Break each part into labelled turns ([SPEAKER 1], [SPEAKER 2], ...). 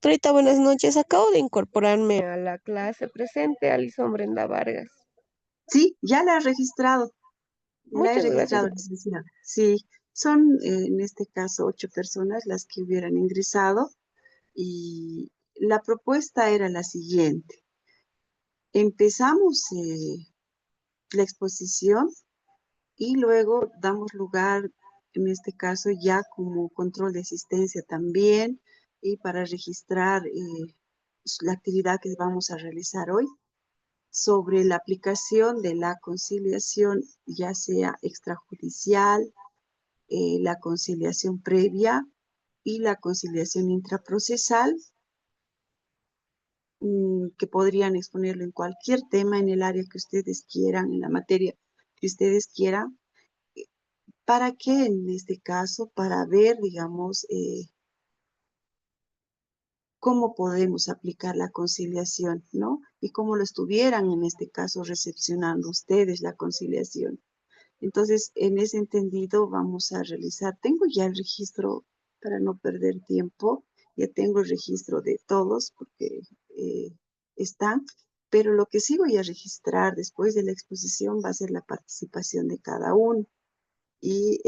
[SPEAKER 1] Doctorita, buenas noches. Acabo de incorporarme a la clase presente, Alison Brenda Vargas.
[SPEAKER 2] Sí, ya la he registrado,
[SPEAKER 1] Muchas gracias.
[SPEAKER 2] licenciada. Sí, son en este caso 8 personas las que hubieran ingresado y la propuesta era la siguiente. Empezamos la exposición y luego damos lugar, en este caso ya como control de asistencia también y para registrar la actividad que vamos a realizar hoy, sobre la aplicación de la conciliación, ya sea extrajudicial, la conciliación previa y la conciliación intraprocesal, que podrían exponerlo en cualquier tema en el área que ustedes quieran, en la materia que ustedes quieran. ¿Para qué en este caso? Para ver, digamos, cómo podemos aplicar la conciliación, ¿no? Y cómo lo estuvieran en este caso recepcionando ustedes la conciliación. Entonces, en ese entendido, vamos a realizar, tengo ya el registro para no perder tiempo, ya tengo el registro de todos porque están, pero lo que sí voy a registrar después de la exposición va a ser la participación de cada uno. Y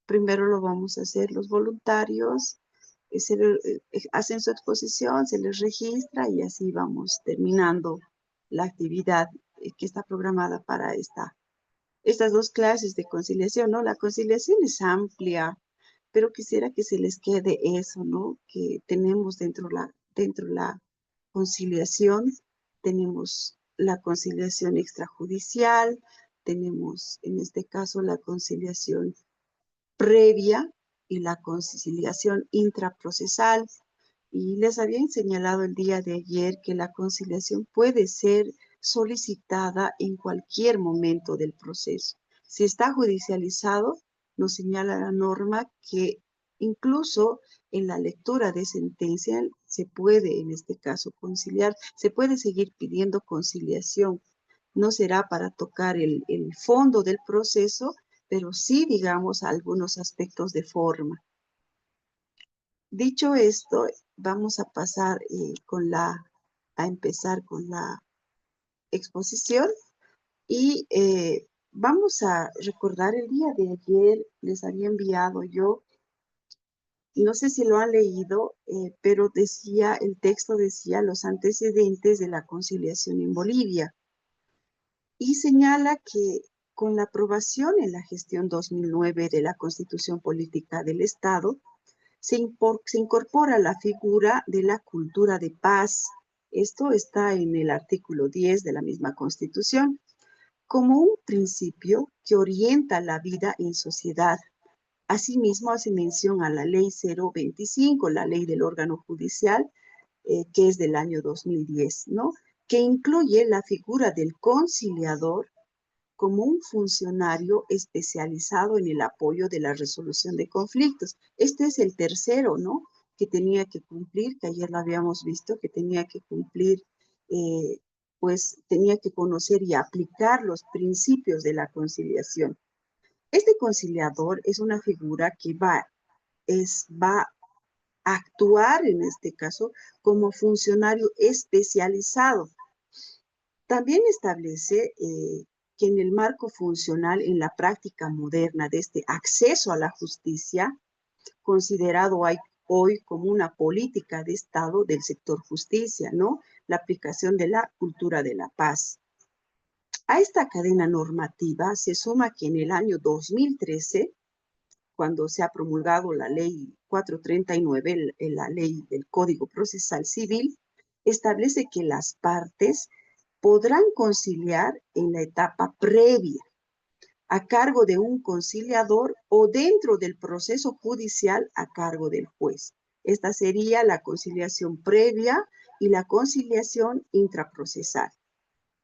[SPEAKER 2] primero lo vamos a hacer los voluntarios, hacen su exposición, se les registra y así vamos terminando la actividad que está programada para estas dos clases de conciliación, ¿no? La conciliación es amplia, pero quisiera que se les quede eso, ¿no? Que tenemos dentro la conciliación, tenemos la conciliación extrajudicial, tenemos en este caso la conciliación previa y la conciliación intraprocesal. Y les habían señalado el día de ayer que la conciliación puede ser solicitada en cualquier momento del proceso. Si está judicializado, nos señala la norma que incluso en la lectura de sentencia se puede, en este caso, conciliar, se puede seguir pidiendo conciliación. No será para tocar el fondo del proceso, pero sí, digamos, algunos aspectos de forma. Dicho esto, vamos a pasar a empezar con la exposición y vamos a recordar el día de ayer, les había enviado yo, no sé si lo han leído, pero el texto decía los antecedentes de la conciliación en Bolivia y señala que con la aprobación en la gestión 2009 de la Constitución Política del Estado, se incorpora la figura de la cultura de paz. Esto está en el artículo 10 de la misma Constitución, como un principio que orienta la vida en sociedad. Asimismo, hace mención a la Ley 025, la ley del órgano judicial, que es del año 2010, ¿no? Que incluye la figura del conciliador como un funcionario especializado en el apoyo de la resolución de conflictos. Este es el tercero, ¿no? Que tenía que cumplir, que ayer lo habíamos visto, que tenía que cumplir, eh, pues tenía que conocer y aplicar los principios de la conciliación. Este conciliador es una figura que va a actuar, en este caso, como funcionario especializado. También establece que en el marco funcional, en la práctica moderna de este acceso a la justicia, considerado hoy como una política de Estado del sector justicia, ¿no? La aplicación de la cultura de la paz. A esta cadena normativa se suma que en el año 2013, cuando se ha promulgado la ley 439, la ley del Código Procesal Civil, establece que las partes podrán conciliar en la etapa previa, a cargo de un conciliador o dentro del proceso judicial a cargo del juez. Esta sería la conciliación previa y la conciliación intraprocesal,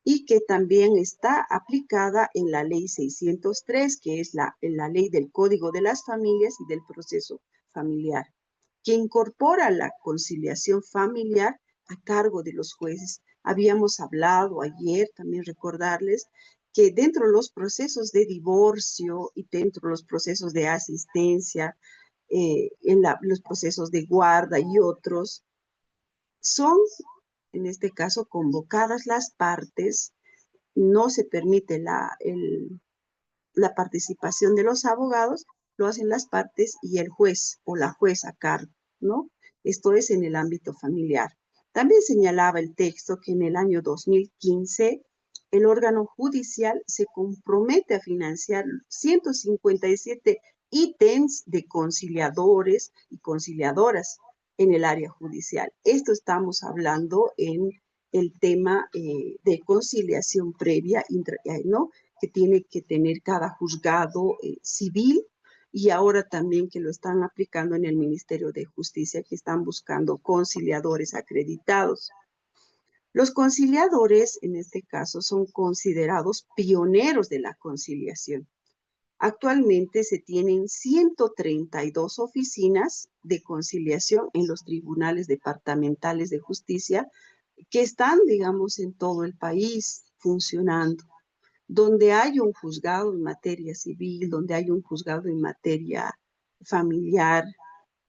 [SPEAKER 2] y que también está aplicada en la ley 603, que es la ley del Código de las Familias y del proceso familiar, que incorpora la conciliación familiar a cargo de los jueces. Habíamos hablado ayer, también recordarles, que dentro de los procesos de divorcio y dentro de los procesos de asistencia, los procesos de guarda y otros, Son, en este caso, convocadas las partes, no se permite la participación de los abogados, lo hacen las partes y el juez o la jueza a cargo, ¿no? Esto es en el ámbito familiar. También señalaba el texto que en el año 2015 el órgano judicial se compromete a financiar 157 ítems de conciliadores y conciliadoras en el área judicial. Esto estamos hablando en el tema de conciliación previa, ¿no? Que tiene que tener cada juzgado civil y ahora también que lo están aplicando en el Ministerio de Justicia, que están buscando conciliadores acreditados. Los conciliadores, en este caso, son considerados pioneros de la conciliación. Actualmente se tienen 132 oficinas de conciliación en los tribunales departamentales de justicia que están, digamos, en todo el país funcionando. Donde hay un juzgado en materia civil, donde hay un juzgado en materia familiar,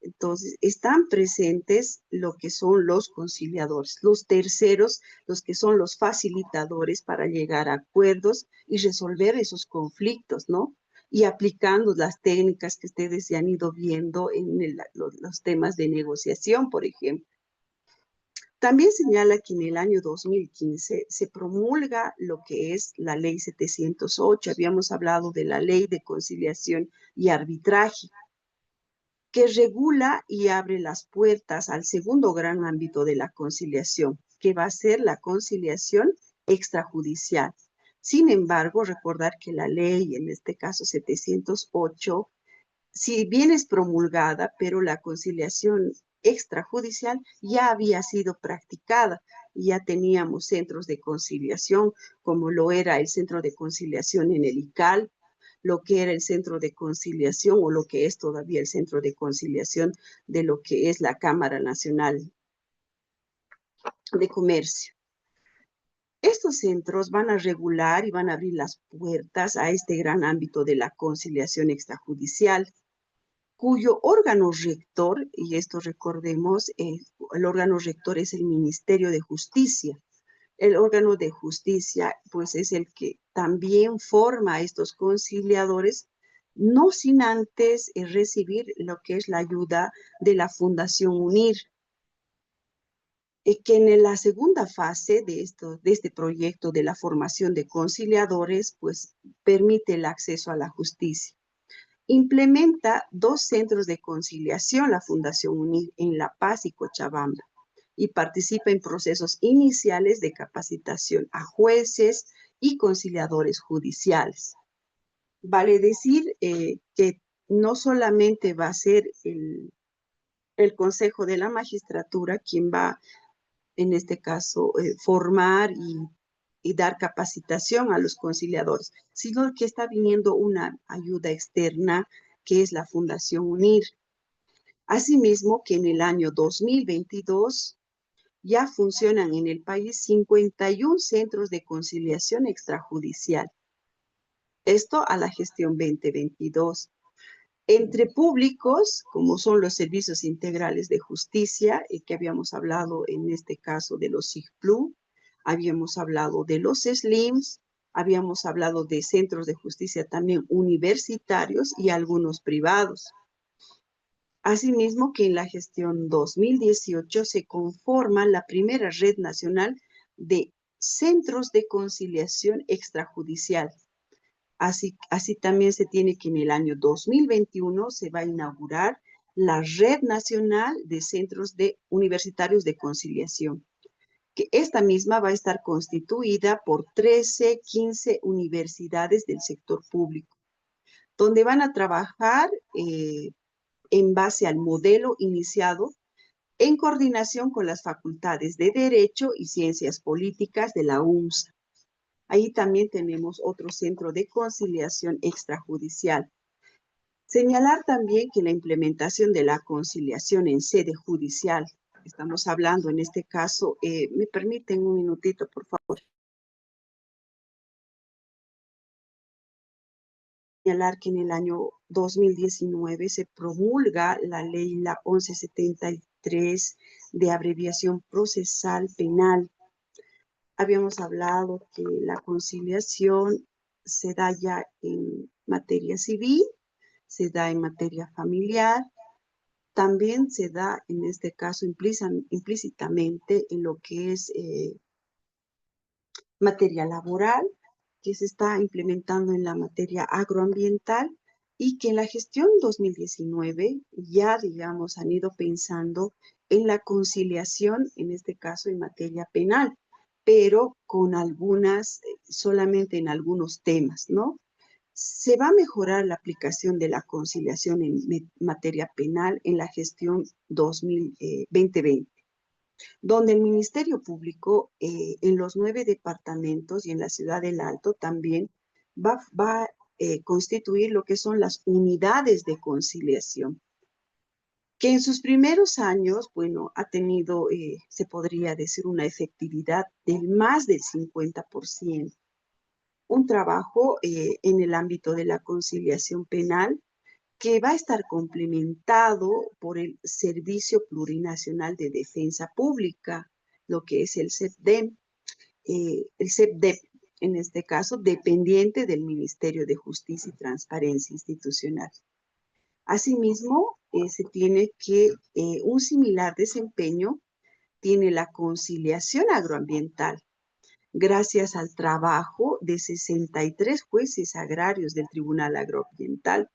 [SPEAKER 2] entonces están presentes lo que son los conciliadores, los terceros, los que son los facilitadores para llegar a acuerdos y resolver esos conflictos, ¿no? Y aplicando las técnicas que ustedes ya han ido viendo en los temas de negociación, por ejemplo. También señala que en el año 2015 se promulga lo que es la ley 708. Habíamos hablado de la ley de conciliación y arbitraje, que regula y abre las puertas al segundo gran ámbito de la conciliación, que va a ser la conciliación extrajudicial. Sin embargo, recordar que la ley, en este caso 708, si bien es promulgada, pero la conciliación extrajudicial ya había sido practicada. Ya teníamos centros de conciliación, como lo era el centro de conciliación en el ICAL, lo que era el centro de conciliación o lo que es todavía el centro de conciliación de lo que es la Cámara Nacional de Comercio. Estos centros van a regular y van a abrir las puertas a este gran ámbito de la conciliación extrajudicial, cuyo órgano rector, y esto recordemos, el órgano rector es el Ministerio de Justicia. El órgano de justicia, pues, es el que también forma a estos conciliadores, no sin antes recibir lo que es la ayuda de la Fundación UNIR, que en la segunda fase de este proyecto de la formación de conciliadores, pues, permite el acceso a la justicia. Implementa 2 centros de conciliación, la Fundación UNIR, en La Paz y Cochabamba, y participa en procesos iniciales de capacitación a jueces y conciliadores judiciales. Vale decir que no solamente va a ser el Consejo de la Magistratura quien va, en este caso, formar y dar capacitación a los conciliadores, sino que está viniendo una ayuda externa que es la Fundación UNIR. Asimismo, que en el año 2022 ya funcionan en el país 51 centros de conciliación extrajudicial. Esto a la gestión 2022. Entre públicos, como son los servicios integrales de justicia, que habíamos hablado en este caso de los SIGPLU, habíamos hablado de los SLIMS, habíamos hablado de centros de justicia también universitarios y algunos privados. Asimismo, que en la gestión 2018 se conforma la primera red nacional de centros de conciliación extrajudicial. Así también se tiene que en el año 2021 se va a inaugurar la Red Nacional de Centros Universitarios de Conciliación, que esta misma va a estar constituida por 13, 15 universidades del sector público, donde van a trabajar en base al modelo iniciado en coordinación con las facultades de Derecho y Ciencias Políticas de la UNSA. Ahí también tenemos otro centro de conciliación extrajudicial. Señalar también que la implementación de la conciliación en sede judicial, estamos hablando en este caso, ¿me permiten un minutito, por favor? Señalar que en el año 2019 se promulga la ley la 1170 63 de abreviación procesal penal. Habíamos hablado que la conciliación se da ya en materia civil, se da en materia familiar, también se da en este caso implícitamente en lo que es materia laboral, que se está implementando en la materia agroambiental y que en la gestión 2019 ya, digamos, han ido pensando en la conciliación, en este caso en materia penal, pero con algunas, solamente en algunos temas, ¿no? Se va a mejorar la aplicación de la conciliación en materia penal en la gestión 2020, donde el Ministerio Público en los 9 departamentos y en la ciudad del Alto también va a constituir lo que son las unidades de conciliación, que en sus primeros años, bueno, ha tenido, se podría decir, una efectividad del más del 50%. Un trabajo en el ámbito de la conciliación penal que va a estar complementado por el Servicio Plurinacional de Defensa Pública, lo que es el CEPDEM, el CEPDEP, en este caso, dependiente del Ministerio de Justicia y Transparencia Institucional. Asimismo, se tiene que un similar desempeño tiene la conciliación agroambiental, gracias al trabajo de 63 jueces agrarios del Tribunal Agroambiental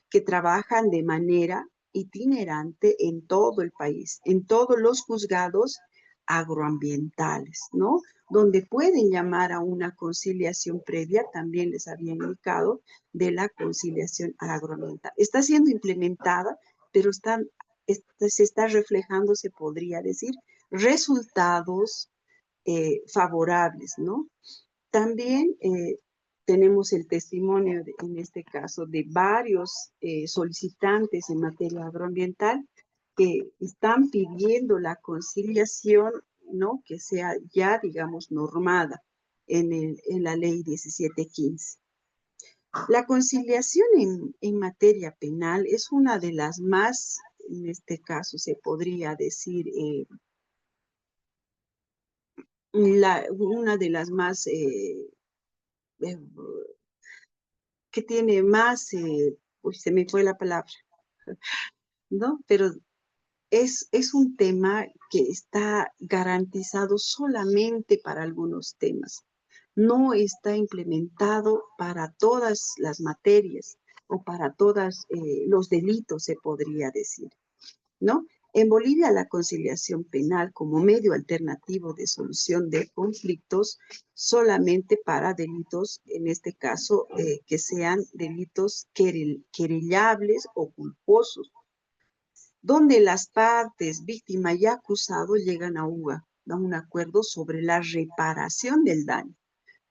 [SPEAKER 2] que trabajan de manera itinerante en todo el país, en todos los juzgados agroambientales, ¿no? Donde pueden llamar a una conciliación previa, también les había indicado, de la conciliación agroambiental. Está siendo implementada, pero se está reflejando, se podría decir, resultados favorables, ¿no? También tenemos el testimonio, en este caso, de varios solicitantes en materia agroambiental que están pidiendo la conciliación, ¿no? Que sea ya, digamos, normada en la ley 1715. La conciliación en materia penal es una de las más, en este caso se podría decir, una de las más eh, que tiene más, uy, se me fue la palabra, ¿no? Pero es un tema que está garantizado solamente para algunos temas. No está implementado para todas las materias o para todos los delitos, se podría decir, ¿no? En Bolivia, la conciliación penal como medio alternativo de solución de conflictos solamente para delitos, en este caso, que sean delitos querellables o culposos, donde las partes, víctima y acusado, llegan a un acuerdo sobre la reparación del daño.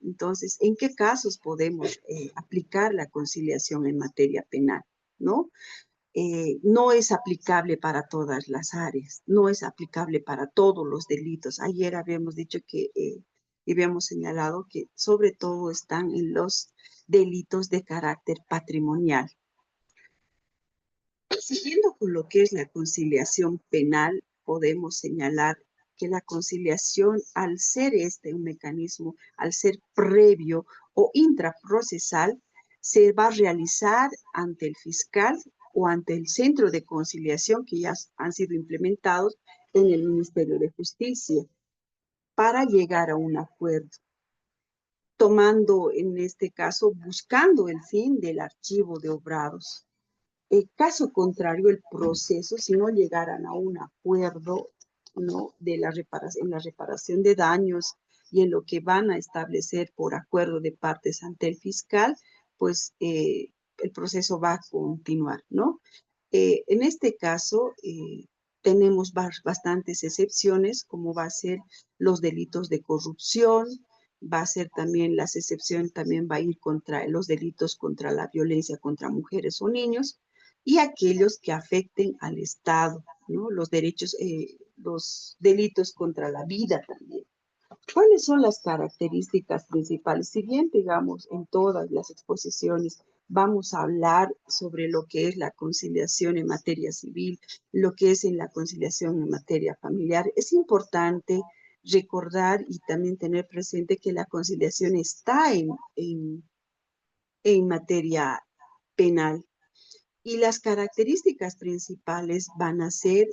[SPEAKER 2] Entonces, ¿en qué casos podemos aplicar la conciliación en materia penal? ¿No? No es aplicable para todas las áreas, no es aplicable para todos los delitos. Ayer habíamos dicho que, y habíamos señalado que sobre todo están en los delitos de carácter patrimonial. Siguiendo con lo que es la conciliación penal, podemos señalar que la conciliación, al ser este un mecanismo, al ser previo o intraprocesal, se va a realizar ante el fiscal o ante el centro de conciliación que ya han sido implementados en el Ministerio de Justicia para llegar a un acuerdo, tomando en este caso, buscando el fin del archivo de obrados. Caso contrario, el proceso, si no llegaran a un acuerdo, ¿no? En la reparación de daños y en lo que van a establecer por acuerdo de partes ante el fiscal, pues el proceso va a continuar, ¿no? En este caso, tenemos bastantes excepciones, como va a ser los delitos de corrupción, va a ser también las excepciones, también va a ir contra los delitos contra la violencia contra mujeres o niños, y aquellos que afecten al Estado, ¿no? Los derechos, los delitos contra la vida también. ¿Cuáles son las características principales? Si bien, digamos, en todas las exposiciones vamos a hablar sobre lo que es la conciliación en materia civil, lo que es en la conciliación en materia familiar. Es importante recordar y también tener presente que la conciliación está en materia penal y las características principales van a ser,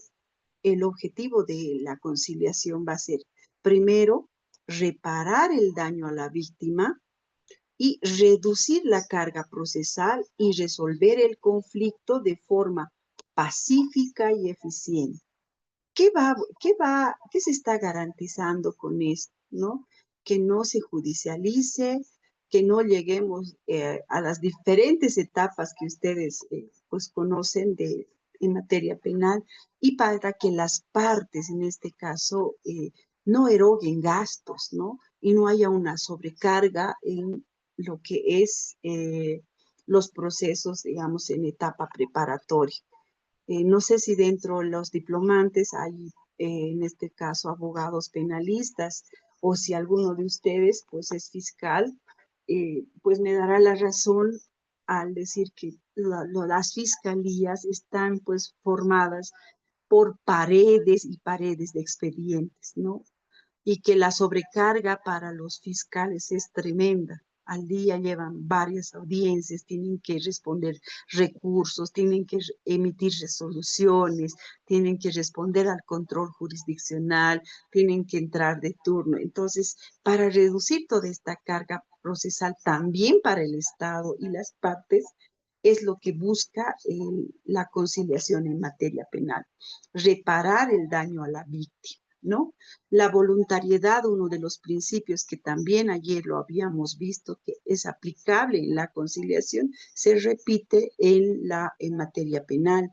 [SPEAKER 2] el objetivo de la conciliación va a ser, primero, reparar el daño a la víctima y reducir la carga procesal y resolver el conflicto de forma pacífica y eficiente. ¿Qué se está garantizando con esto, no? Que no se judicialice, que no lleguemos a las diferentes etapas que ustedes pues conocen en materia penal y para que las partes, en este caso, no eroguen gastos, ¿no? Y no haya una sobrecarga en lo que es los procesos, digamos, en etapa preparatoria. No sé si dentro de los diplomantes hay, en este caso, abogados penalistas, o si alguno de ustedes, pues, es fiscal, pues me dará la razón al decir que las fiscalías están, pues, formadas por paredes y paredes de expedientes, ¿no? Y que la sobrecarga para los fiscales es tremenda. Al día llevan varias audiencias, tienen que responder recursos, tienen que emitir resoluciones, tienen que responder al control jurisdiccional, tienen que entrar de turno. Entonces, para reducir toda esta carga procesal también para el Estado y las partes, es lo que busca la conciliación en materia penal, reparar el daño a la víctima, ¿no? La voluntariedad, uno de los principios que también ayer lo habíamos visto, que es aplicable en la conciliación, se repite en materia penal,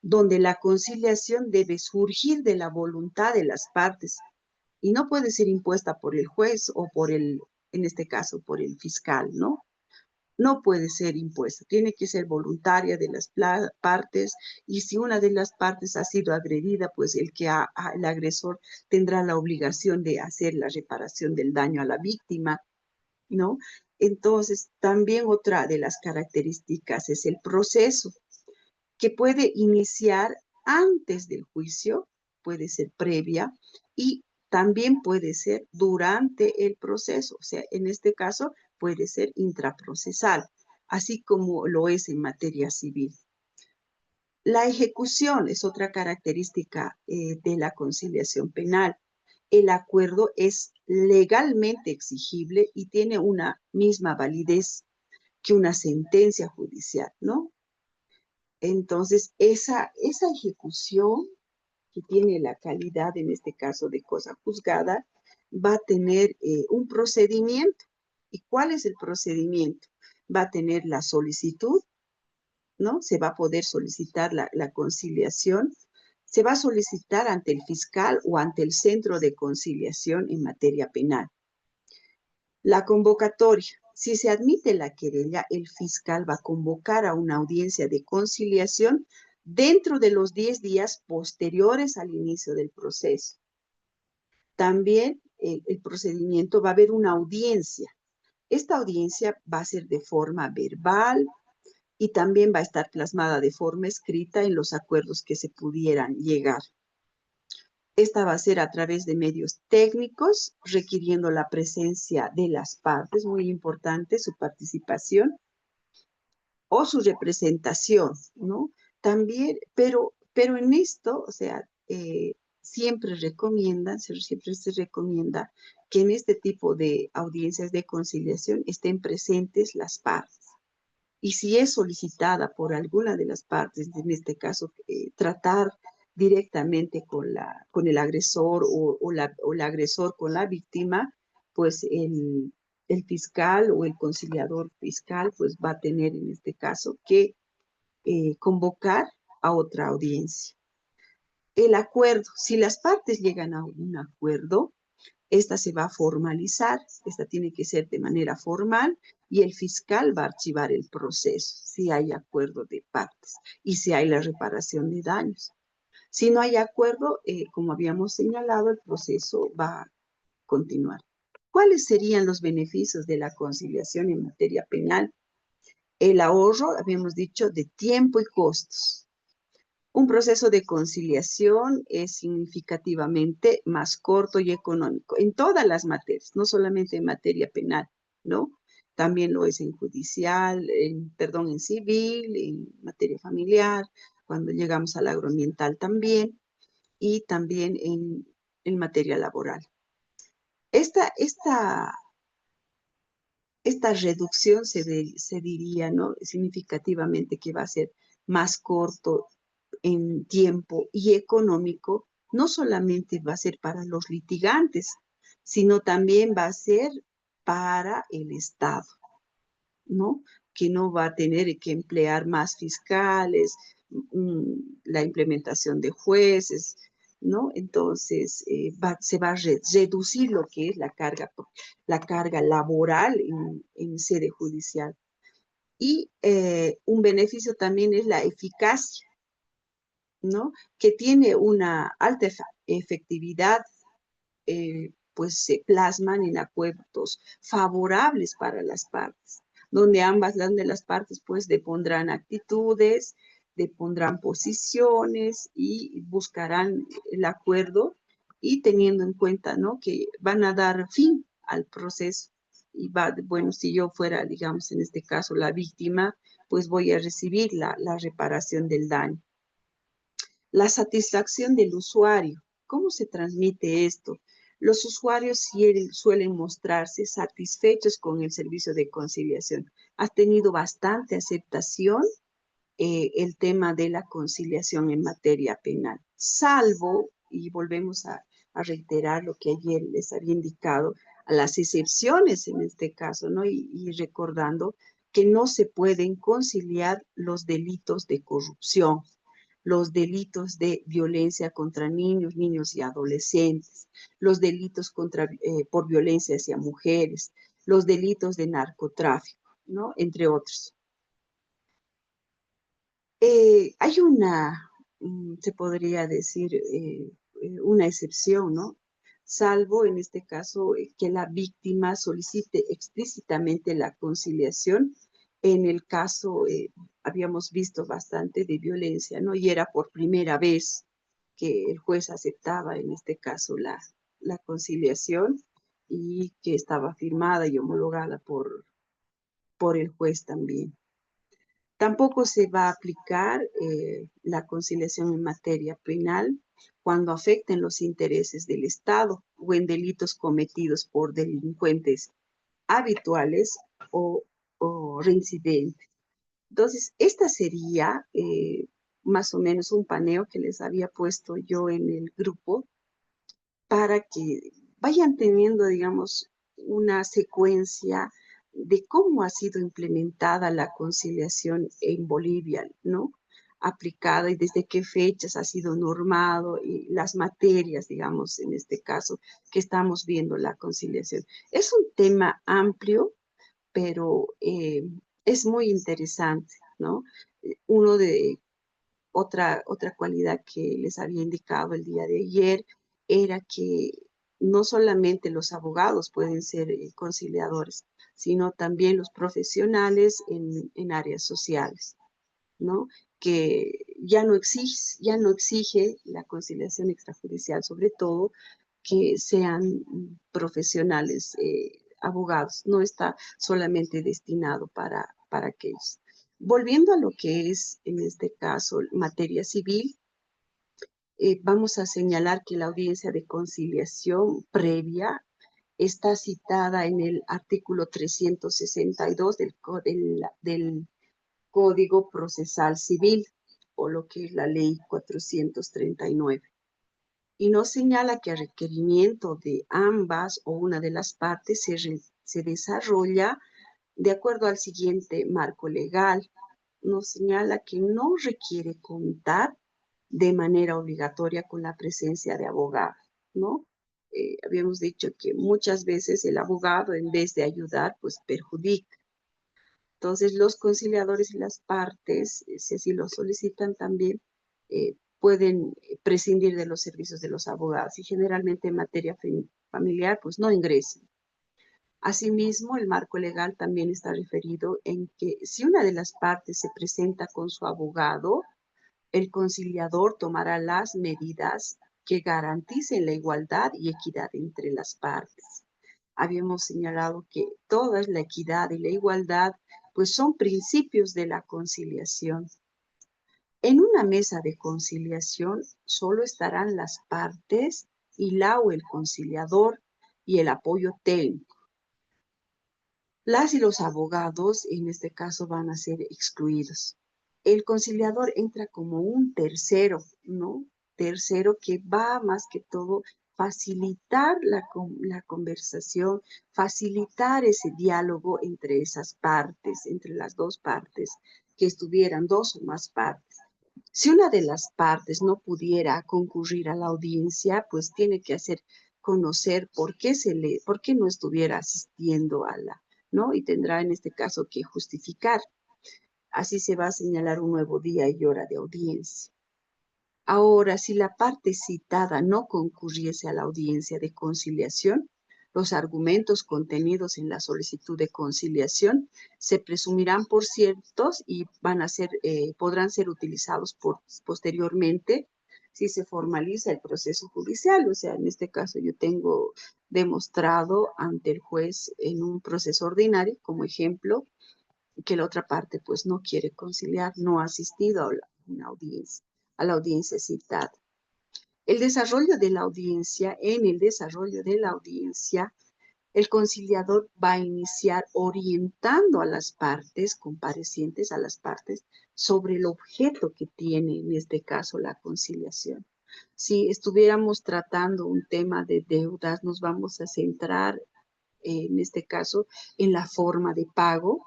[SPEAKER 2] donde la conciliación debe surgir de la voluntad de las partes y no puede ser impuesta por el juez o en este caso, por el fiscal, ¿no? No puede ser impuesta, tiene que ser voluntaria de las partes y si una de las partes ha sido agredida, pues el agresor tendrá la obligación de hacer la reparación del daño a la víctima, ¿no? Entonces, también otra de las características es el proceso, que puede iniciar antes del juicio, puede ser previa y también puede ser durante el proceso, o sea, en este caso puede ser intraprocesal, así como lo es en materia civil. La ejecución es otra característica de la conciliación penal. El acuerdo es legalmente exigible y tiene una misma validez que una sentencia judicial, ¿no? Entonces, esa ejecución que tiene la calidad, en este caso, de cosa juzgada, va a tener un procedimiento. ¿Y cuál es el procedimiento? Va a tener la solicitud, ¿no? Se va a poder solicitar la conciliación. Se va a solicitar ante el fiscal o ante el centro de conciliación en materia penal. La convocatoria. Si se admite la querella, el fiscal va a convocar a una audiencia de conciliación dentro de los 10 días posteriores al inicio del proceso. También el procedimiento va a haber una audiencia. Esta audiencia va a ser de forma verbal y también va a estar plasmada de forma escrita en los acuerdos que se pudieran llegar. Esta va a ser a través de medios técnicos, requiriendo la presencia de las partes, muy importante su participación o su representación, ¿no? También, pero en esto, o sea, siempre siempre se recomienda que en este tipo de audiencias de conciliación estén presentes las partes. Y si es solicitada por alguna de las partes, en este caso, tratar directamente con el agresor o el agresor con la víctima, pues el fiscal o el conciliador fiscal pues va a tener en este caso que convocar a otra audiencia. El acuerdo, si las partes llegan a un acuerdo, esta se va a formalizar, esta tiene que ser de manera formal y el fiscal va a archivar el proceso si hay acuerdo de partes y si hay la reparación de daños. Si no hay acuerdo, como habíamos señalado, el proceso va a continuar. ¿Cuáles serían los beneficios de la conciliación en materia penal? El ahorro, habíamos dicho, de tiempo y costos. Un proceso de conciliación es significativamente más corto y económico en todas las materias, no solamente en materia penal, ¿no? También lo es en judicial, perdón, en civil, en materia familiar, cuando llegamos al agroambiental también, y también en materia laboral. Esta, esta, esta reducción se diría, ¿no? Significativamente que va a ser más corto en tiempo y económico, no solamente va a ser para los litigantes, sino también va a ser para el Estado, ¿no? Que no va a tener que emplear más fiscales, la implementación de jueces, ¿no? Entonces, se va a reducir lo que es la carga laboral en sede judicial. Y un beneficio también es la eficacia, ¿no? Que tiene una alta efectividad, pues se plasman en acuerdos favorables para las partes, donde las partes pues depondrán actitudes, depondrán posiciones y buscarán el acuerdo y teniendo en cuenta, ¿no? Que van a dar fin al proceso. Y va, bueno, si yo fuera, digamos, en este caso, la víctima, pues voy a recibir la reparación del daño. La satisfacción del usuario. ¿Cómo se transmite esto? Los usuarios suelen mostrarse satisfechos con el servicio de conciliación. Ha tenido bastante aceptación el tema de la conciliación en materia penal, salvo, y volvemos a reiterar lo que ayer les había indicado, a las excepciones en este caso, ¿no? Y recordando que no se pueden conciliar los delitos de corrupción, los delitos de violencia contra niños, niños y adolescentes, los delitos por violencia hacia mujeres, los delitos de narcotráfico, ¿no? Entre otros. Hay se podría decir, una excepción, ¿no? Salvo en este caso que la víctima solicite explícitamente la conciliación. En el caso, habíamos visto bastante de violencia, ¿no? Y era por primera vez que el juez aceptaba en este caso la conciliación y que estaba firmada y homologada por el juez también. Tampoco se va a aplicar la conciliación en materia penal cuando afecten los intereses del Estado o en delitos cometidos por delincuentes habituales o, o reincidentes. Entonces, esta sería más o menos un paneo que les había puesto yo en el grupo para que vayan teniendo, digamos, una secuencia de cómo ha sido implementada la conciliación en Bolivia, ¿no? Aplicada y desde qué fechas ha sido normado y las materias, digamos, en este caso, que estamos viendo la conciliación. Es un tema amplio, pero es muy interesante, ¿no? Uno de otra cualidad que les había indicado el día de ayer era que no solamente los abogados pueden ser conciliadores, sino también los profesionales en áreas sociales, ¿no? Que ya no exige la conciliación extrajudicial, sobre todo que sean profesionales, abogados, no está solamente destinado para aquellos. Volviendo a lo que es, en este caso, materia civil, vamos a señalar que la audiencia de conciliación previa está citada en el artículo 362 del Código Procesal Civil, o lo que es la ley 439. Y no señala que a requerimiento de ambas o una de las partes se desarrolla de acuerdo al siguiente marco legal. Nos señala que no requiere contar de manera obligatoria con la presencia de abogado, ¿no? Habíamos dicho que muchas veces el abogado, en vez de ayudar, pues perjudica. Entonces, los conciliadores y las partes, si así lo solicitan también, pueden prescindir de los servicios de los abogados y generalmente en materia familiar, pues no ingresan. Asimismo, el marco legal también está referido en que si una de las partes se presenta con su abogado, el conciliador tomará las medidas que garanticen la igualdad y equidad entre las partes. Habíamos señalado que toda la equidad y la igualdad pues son principios de la conciliación. En una mesa de conciliación solo estarán las partes y la o el conciliador y el apoyo técnico. Las y los abogados, en este caso, van a ser excluidos. El conciliador entra como un tercero, ¿no? Tercero que va más que todo facilitar la conversación, facilitar ese diálogo entre esas partes, entre las dos partes, que estuvieran dos o más partes. Si una de las partes no pudiera concurrir a la audiencia, pues tiene que hacer conocer por qué no estuviera asistiendo a la, ¿no? Y tendrá en este caso que justificar. Así se va a señalar un nuevo día y hora de audiencia. Ahora, si la parte citada no concurriese a la audiencia de conciliación, los argumentos contenidos en la solicitud de conciliación se presumirán por ciertos y podrán ser utilizados posteriormente si se formaliza el proceso judicial. O sea, en este caso yo tengo demostrado ante el juez en un proceso ordinario, como ejemplo, que la otra parte pues no quiere conciliar, no ha asistido a a la audiencia citada. En el desarrollo de la audiencia, el conciliador va a iniciar orientando a las partes, comparecientes a las partes, sobre el objeto que tiene en este caso la conciliación. Si estuviéramos tratando un tema de deudas, nos vamos a centrar en este caso en la forma de pago,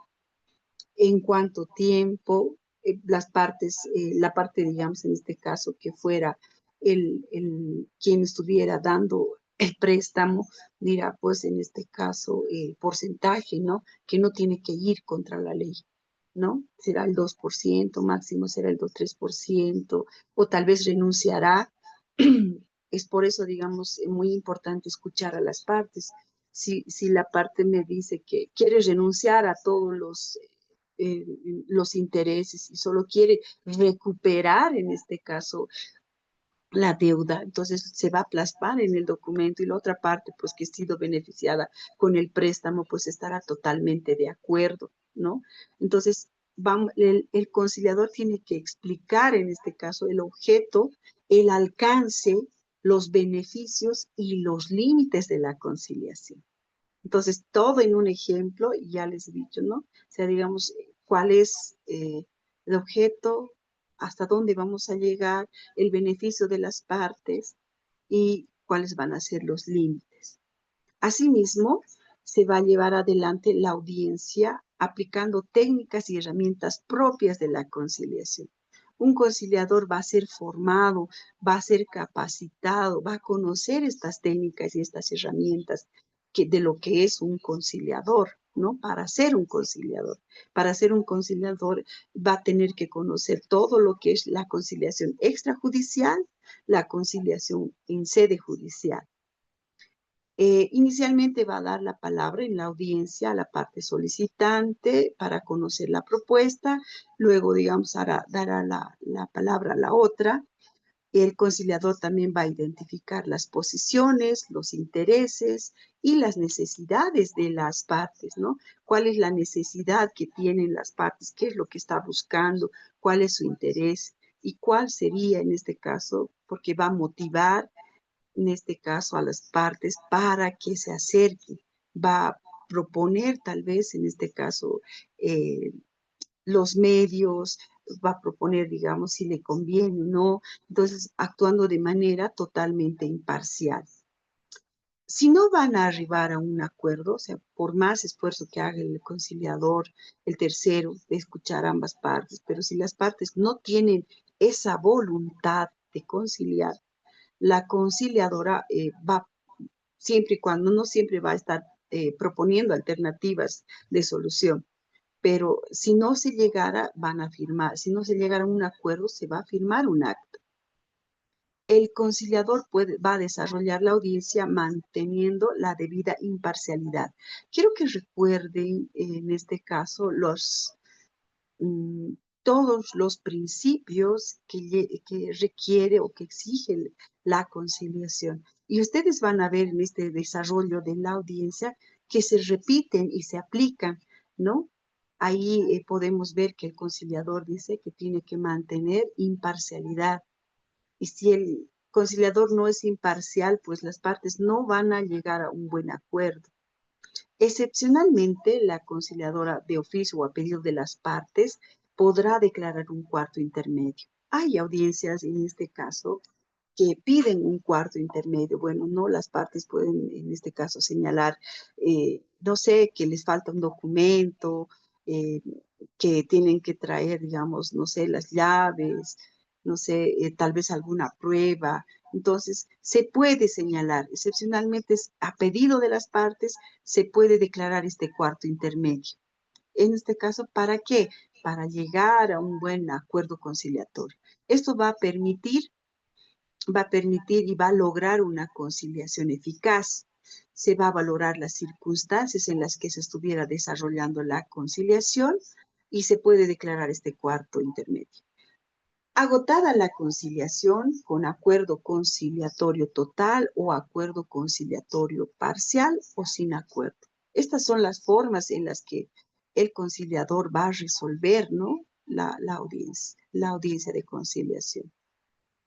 [SPEAKER 2] en cuánto tiempo, la parte, digamos, en este caso, que fuera quien estuviera dando el préstamo, dirá, pues en este caso, porcentaje, ¿no? Que no tiene que ir contra la ley, ¿no? Será el 2%, máximo será el 2-3%, o tal vez renunciará. Es por eso, digamos, muy importante escuchar a las partes. Si la parte me dice que quiere renunciar a todos eh, los intereses y solo quiere recuperar, en este caso, la deuda, entonces se va a plasmar en el documento y la otra parte, pues que ha sido beneficiada con el préstamo, pues estará totalmente de acuerdo, ¿no? Entonces, el conciliador tiene que explicar, en este caso, el objeto, el alcance, los beneficios y los límites de la conciliación. Entonces, todo en un ejemplo, y ya les he dicho, ¿no? O sea, digamos, cuál es el objeto, hasta dónde vamos a llegar, el beneficio de las partes y cuáles van a ser los límites. Asimismo, se va a llevar adelante la audiencia aplicando técnicas y herramientas propias de la conciliación. Un conciliador va a ser formado, va a ser capacitado, va a conocer estas técnicas y estas herramientas de lo que es un conciliador, ¿no? Para ser un conciliador. Para ser un conciliador va a tener que conocer todo lo que es la conciliación extrajudicial, la conciliación en sede judicial. Inicialmente va a dar la palabra en la audiencia a la parte solicitante para conocer la propuesta, luego, digamos, dará la palabra a la otra. El conciliador también va a identificar las posiciones, los intereses y las necesidades de las partes, ¿no? ¿Cuál es la necesidad que tienen las partes? ¿Qué es lo que está buscando? ¿Cuál es su interés? ¿Y cuál sería en este caso? Porque va a motivar en este caso a las partes para que se acerquen, va a proponer tal vez en este caso eh, los medios, va a proponer, digamos, si le conviene o no, entonces actuando de manera totalmente imparcial. Si no van a arribar a un acuerdo, o sea, por más esfuerzo que haga el conciliador, el tercero, de escuchar ambas partes, pero si las partes no tienen esa voluntad de conciliar, la conciliadora va, siempre y cuando no siempre va a estar proponiendo alternativas de solución, pero si no se llegara, van a firmar, si no se llegara a un acuerdo, se va a firmar un acta. El conciliador va a desarrollar la audiencia manteniendo la debida imparcialidad. Quiero que recuerden en este caso mm, todos los principios que requiere o que exige la conciliación. Y ustedes van a ver en este desarrollo de la audiencia que se repiten y se aplican, ¿no? Ahí podemos ver que el conciliador dice que tiene que mantener imparcialidad. Y si el conciliador no es imparcial, pues las partes no van a llegar a un buen acuerdo. Excepcionalmente, la conciliadora de oficio o a pedido de las partes podrá declarar un cuarto intermedio. Hay audiencias en este caso que piden un cuarto intermedio. Bueno, no, las partes pueden en este caso señalar, no sé, que les falta un documento, eh, que tienen que traer, digamos, no sé, las llaves, no sé, tal vez alguna prueba. Entonces, se puede señalar, excepcionalmente a pedido de las partes, se puede declarar este cuarto intermedio. En este caso, ¿para qué? Para llegar a un buen acuerdo conciliatorio. Esto va a permitir y va a lograr una conciliación eficaz. Se va a valorar las circunstancias en las que se estuviera desarrollando la conciliación y se puede declarar este cuarto intermedio. Agotada la conciliación con acuerdo conciliatorio total o acuerdo conciliatorio parcial o sin acuerdo. Estas son las formas en las que el conciliador va a resolver, ¿no? La audiencia de conciliación.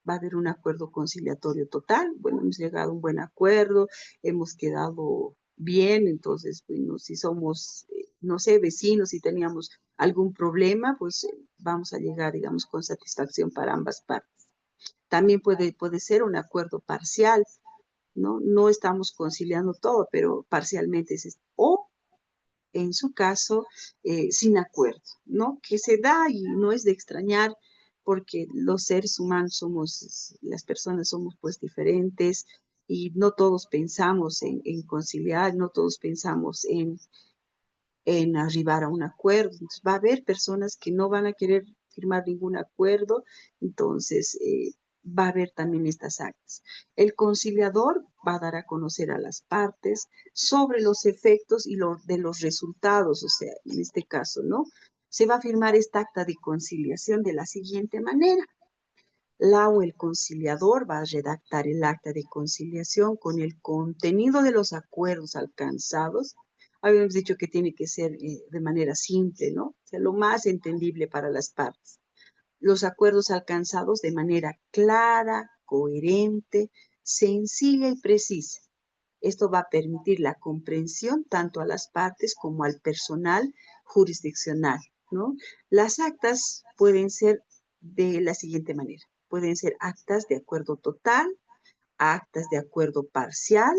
[SPEAKER 2] Va a haber un acuerdo conciliatorio total. Bueno, hemos llegado a un buen acuerdo, hemos quedado bien, entonces, bueno, si somos, no sé, vecinos, si teníamos algún problema, pues vamos a llegar, digamos, con satisfacción para ambas partes. También puede ser un acuerdo parcial, ¿no? No estamos conciliando todo, pero parcialmente o en su caso, sin acuerdo, ¿no? Que se da y no es de extrañar porque los seres humanos somos, las personas somos pues diferentes y no todos pensamos en conciliar, no todos pensamos en arribar a un acuerdo. Entonces, va a haber personas que no van a querer firmar ningún acuerdo, entonces va a haber también estas actas. El conciliador va a dar a conocer a las partes sobre los efectos y de los resultados, o sea, en este caso, ¿no? Se va a firmar esta acta de conciliación de la siguiente manera. La o el conciliador va a redactar el acta de conciliación con el contenido de los acuerdos alcanzados. Habíamos dicho que tiene que ser de manera simple, ¿no? O sea, lo más entendible para las partes. Los acuerdos alcanzados de manera clara, coherente, sencilla y precisa. Esto va a permitir la comprensión tanto a las partes como al personal jurisdiccional, ¿no? Las actas pueden ser de la siguiente manera. Pueden ser actas de acuerdo total, actas de acuerdo parcial,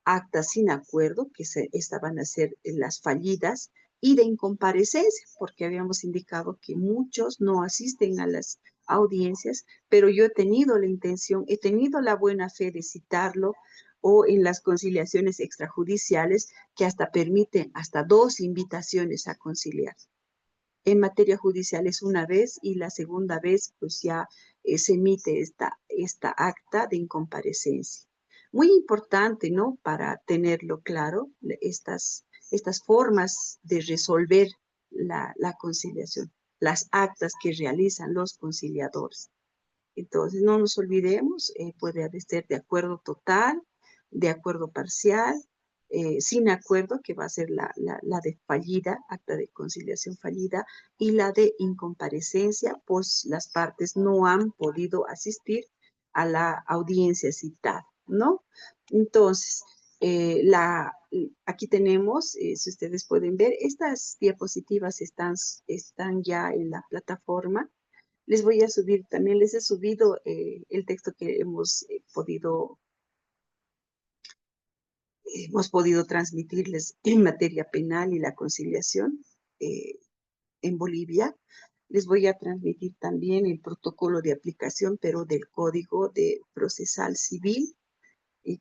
[SPEAKER 2] actas sin acuerdo, que estas van a ser las fallidas, y de incomparecencia, porque habíamos indicado que muchos no asisten a las audiencias, pero yo he tenido la intención, he tenido la buena fe de citarlo, o en las conciliaciones extrajudiciales que hasta permiten hasta 2 invitaciones a conciliar. En materia judicial es una vez y la segunda vez pues ya se emite esta acta de incomparecencia. Muy importante, ¿no? Para tenerlo claro, estas formas de resolver la conciliación, las actas que realizan los conciliadores. Entonces, no nos olvidemos, puede ser de acuerdo total, de acuerdo parcial, sin acuerdo, que va a ser la de fallida, acta de conciliación fallida, y la de incomparecencia, pues las partes no han podido asistir a la audiencia citada, ¿no? Entonces, aquí tenemos, si ustedes pueden ver, estas diapositivas están ya en la plataforma. Les voy a subir, también les he subido el texto que hemos podido transmitirles en materia penal y la conciliación eh, en Bolivia. Les voy a transmitir también el protocolo de aplicación, pero del Código de Procesal Civil,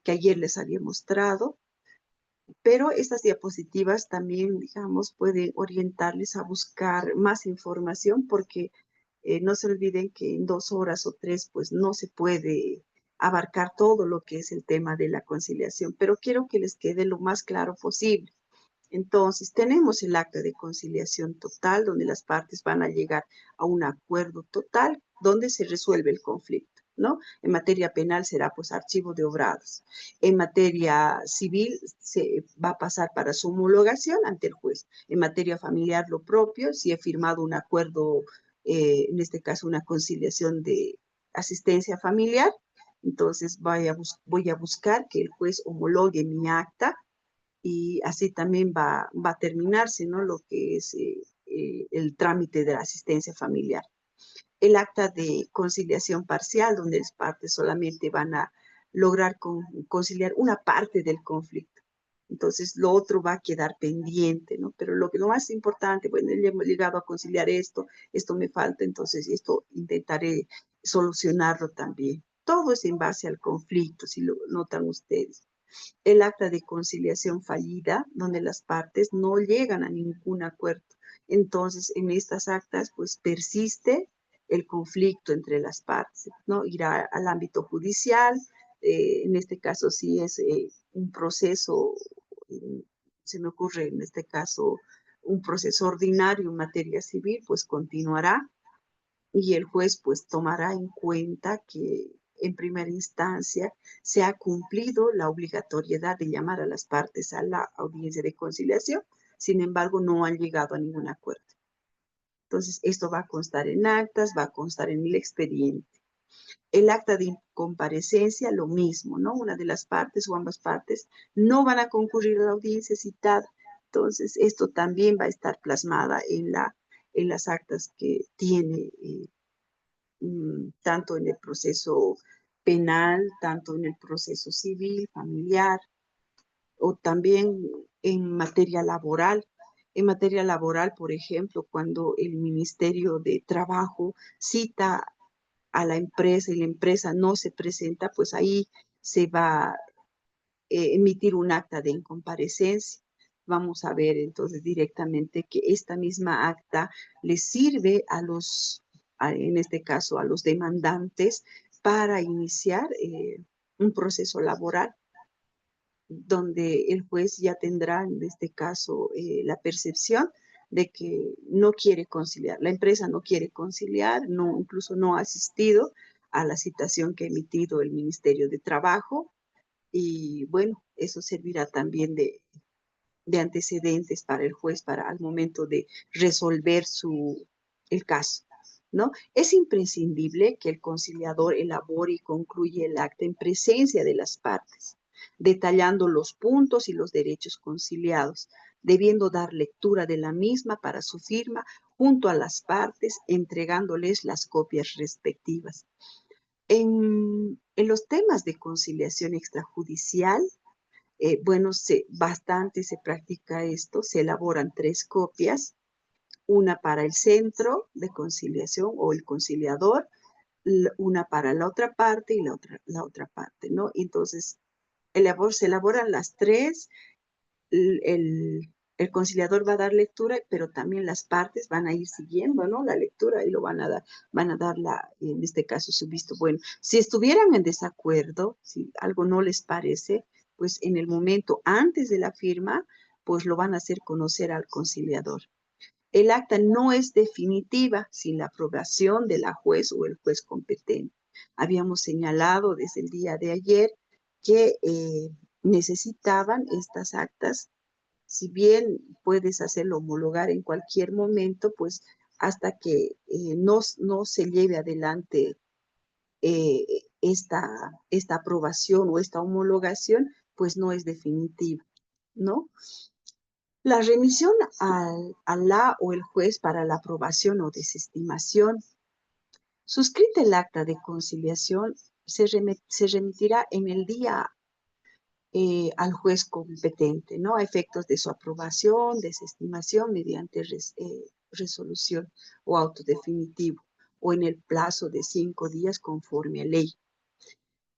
[SPEAKER 2] que ayer les había mostrado. Pero estas diapositivas también, digamos, pueden orientarles a buscar más información porque No se olviden que en 2 horas o 3, pues no se puede abarcar todo lo que es el tema de la conciliación, pero quiero que les quede lo más claro posible. Entonces, tenemos el acta de conciliación total, donde las partes van a llegar a un acuerdo total, donde se resuelve el conflicto, ¿no? En materia penal será pues archivo de obrados. En materia civil se va a pasar para su homologación ante el juez. En materia familiar lo propio, si he firmado un acuerdo, en este caso una conciliación de asistencia familiar, entonces voy a buscar que el juez homologue mi acta y así también va a terminarse, ¿no? Lo que es el trámite de la asistencia familiar. El acta de conciliación parcial, donde las partes solamente van a lograr conciliar una parte del conflicto. Entonces, lo otro va a quedar pendiente, ¿no? Pero lo más importante, bueno, ya hemos llegado a conciliar esto me falta, entonces esto intentaré solucionarlo también. Todo es en base al conflicto, si lo notan ustedes. El acta de conciliación fallida, donde las partes no llegan a ningún acuerdo. Entonces, en estas actas, pues persiste el conflicto entre las partes, ¿no? Irá al ámbito judicial, en este caso sí es un proceso, eh, se me ocurre en este caso un proceso ordinario en materia civil, pues continuará y el juez pues tomará en cuenta que en primera instancia se ha cumplido la obligatoriedad de llamar a las partes a la audiencia de conciliación, sin embargo no han llegado a ningún acuerdo. Entonces, esto va a constar en actas, va a constar en el expediente. El acta de comparecencia, lo mismo, ¿no? Una de las partes o ambas partes no van a concurrir a la audiencia citada. Entonces, esto también va a estar plasmada en las actas que tiene tanto en el proceso penal, tanto en el proceso civil, familiar, o también en materia laboral. En materia laboral, por ejemplo, cuando el Ministerio de Trabajo cita a la empresa y la empresa no se presenta, pues ahí se va a emitir un acta de incomparecencia. Vamos a ver entonces directamente que esta misma acta le sirve en este caso, a los demandantes para iniciar un proceso laboral donde el juez ya tendrá, en este caso, la percepción de que no quiere conciliar. La empresa no quiere conciliar, no, incluso no ha asistido a la citación que ha emitido el Ministerio de Trabajo y bueno, eso servirá también de antecedentes para el juez para al momento de resolver el caso, ¿no? Es imprescindible que el conciliador elabore y concluya el acta en presencia de las partes, detallando los puntos y los derechos conciliados, debiendo dar lectura de la misma para su firma junto a las partes, entregándoles las copias respectivas. En los temas de conciliación extrajudicial, bueno, bastante se practica esto, se elaboran 3 copias, una para el centro de conciliación o el conciliador, una para la otra parte y la otra parte, ¿no? Entonces, se elaboran las 3, el, el- el conciliador va a dar lectura, pero también las partes van a ir siguiendo, ¿no? La lectura y lo van a dar en este caso su visto bueno. Si estuvieran en desacuerdo, si algo no les parece, pues en el momento antes de la firma, pues lo van a hacer conocer al conciliador. El acta no es definitiva sin la aprobación de la juez o el juez competente. Habíamos señalado desde el día de ayer que necesitaban estas actas, si bien puedes hacerlo homologar en cualquier momento, pues hasta que no se lleve adelante eh, esta aprobación o esta homologación, pues no es definitiva, ¿no? La remisión a la o el juez para la aprobación o desestimación. Suscrita el acta de conciliación, se remitirá en el día al juez competente, ¿no? A efectos de su aprobación, desestimación mediante resolución o auto definitivo, o en el plazo de 5 días conforme a ley.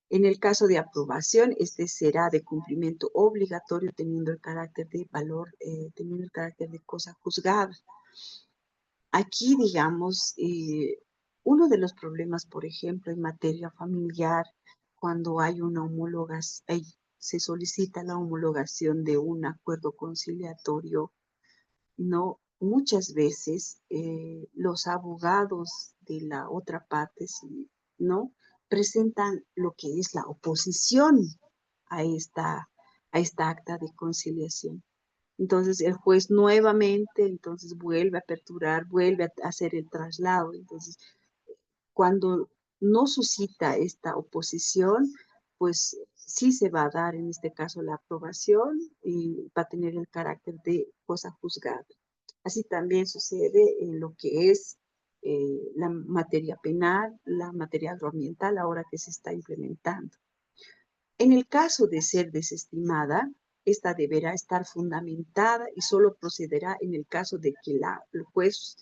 [SPEAKER 2] En el caso de aprobación, este será de cumplimiento obligatorio teniendo el carácter de valor, teniendo el carácter de cosa juzgada. Aquí, digamos, Uno de los problemas, por ejemplo, en materia familiar, cuando hay una homologación, se solicita la homologación de un acuerdo conciliatorio, no, muchas veces los abogados de la otra parte, sí, ¿no? Presentan lo que es la oposición a esta acta de conciliación. Entonces el juez nuevamente, entonces vuelve a aperturar, vuelve a hacer el traslado. Entonces, cuando no suscita esta oposición, pues sí se va a dar en este caso la aprobación y va a tener el carácter de cosa juzgada. Así también sucede en lo que es la materia penal, la materia agroambiental, ahora que se está implementando. En el caso de ser desestimada, esta deberá estar fundamentada y solo procederá en el caso de que el juez,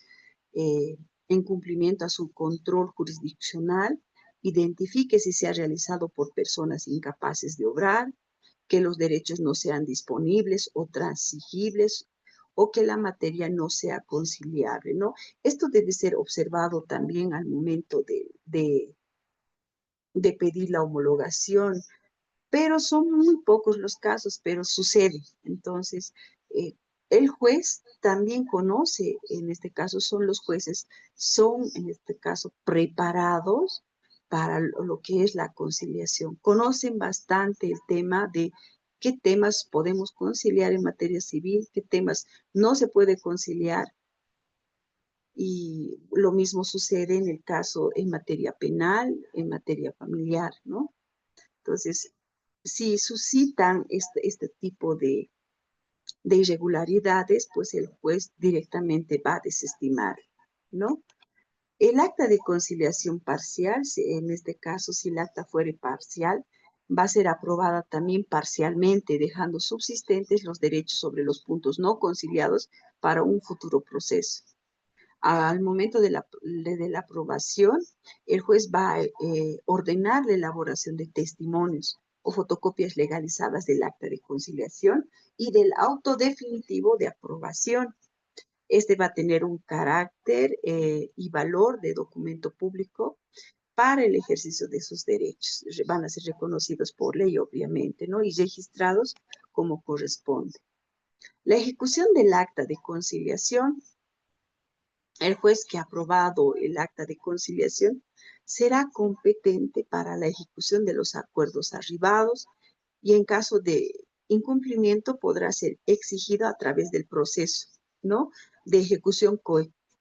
[SPEAKER 2] eh, en cumplimiento a su control jurisdiccional, identifique si se ha realizado por personas incapaces de obrar, que los derechos no sean disponibles o transigibles o que la materia no sea conciliable, ¿no? Esto debe ser observado también al momento de pedir la homologación, pero son muy pocos los casos, pero sucede. Entonces, eh, el juez también conoce, en este caso son los jueces, son en este caso preparados para lo que es la conciliación. Conocen bastante el tema de qué temas podemos conciliar en materia civil, qué temas no se puede conciliar. Y lo mismo sucede en el caso en materia penal, en materia familiar, ¿no? Entonces, si suscitan este tipo de irregularidades, pues el juez directamente va a desestimar, ¿no? El acta de conciliación parcial, en este caso, si el acta fuere parcial, va a ser aprobada también parcialmente, dejando subsistentes los derechos sobre los puntos no conciliados para un futuro proceso. Al momento de la aprobación, el juez va a ordenar la elaboración de testimonios o fotocopias legalizadas del acta de conciliación y del auto definitivo de aprobación. Este va a tener un carácter y valor de documento público para el ejercicio de sus derechos. Van a ser reconocidos por ley, obviamente, ¿no? Y registrados como corresponde. La ejecución del acta de conciliación, el juez que ha aprobado el acta de conciliación será competente para la ejecución de los acuerdos arribados y en caso de incumplimiento podrá ser exigido a través del proceso, ¿no? De ejecución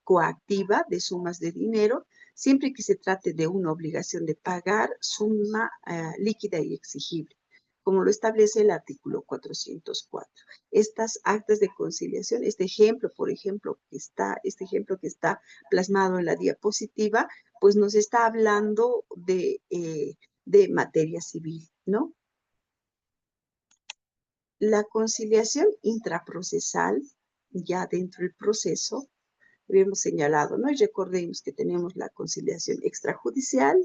[SPEAKER 2] coactiva de sumas de dinero, siempre que se trate de una obligación de pagar suma líquida y exigible, como lo establece el artículo 404. Estas actas de conciliación, este ejemplo que está plasmado en la diapositiva, pues nos está hablando de materia civil, ¿no? La conciliación intraprocesal, ya dentro del proceso, habíamos señalado, ¿no? Y recordemos que tenemos la conciliación extrajudicial,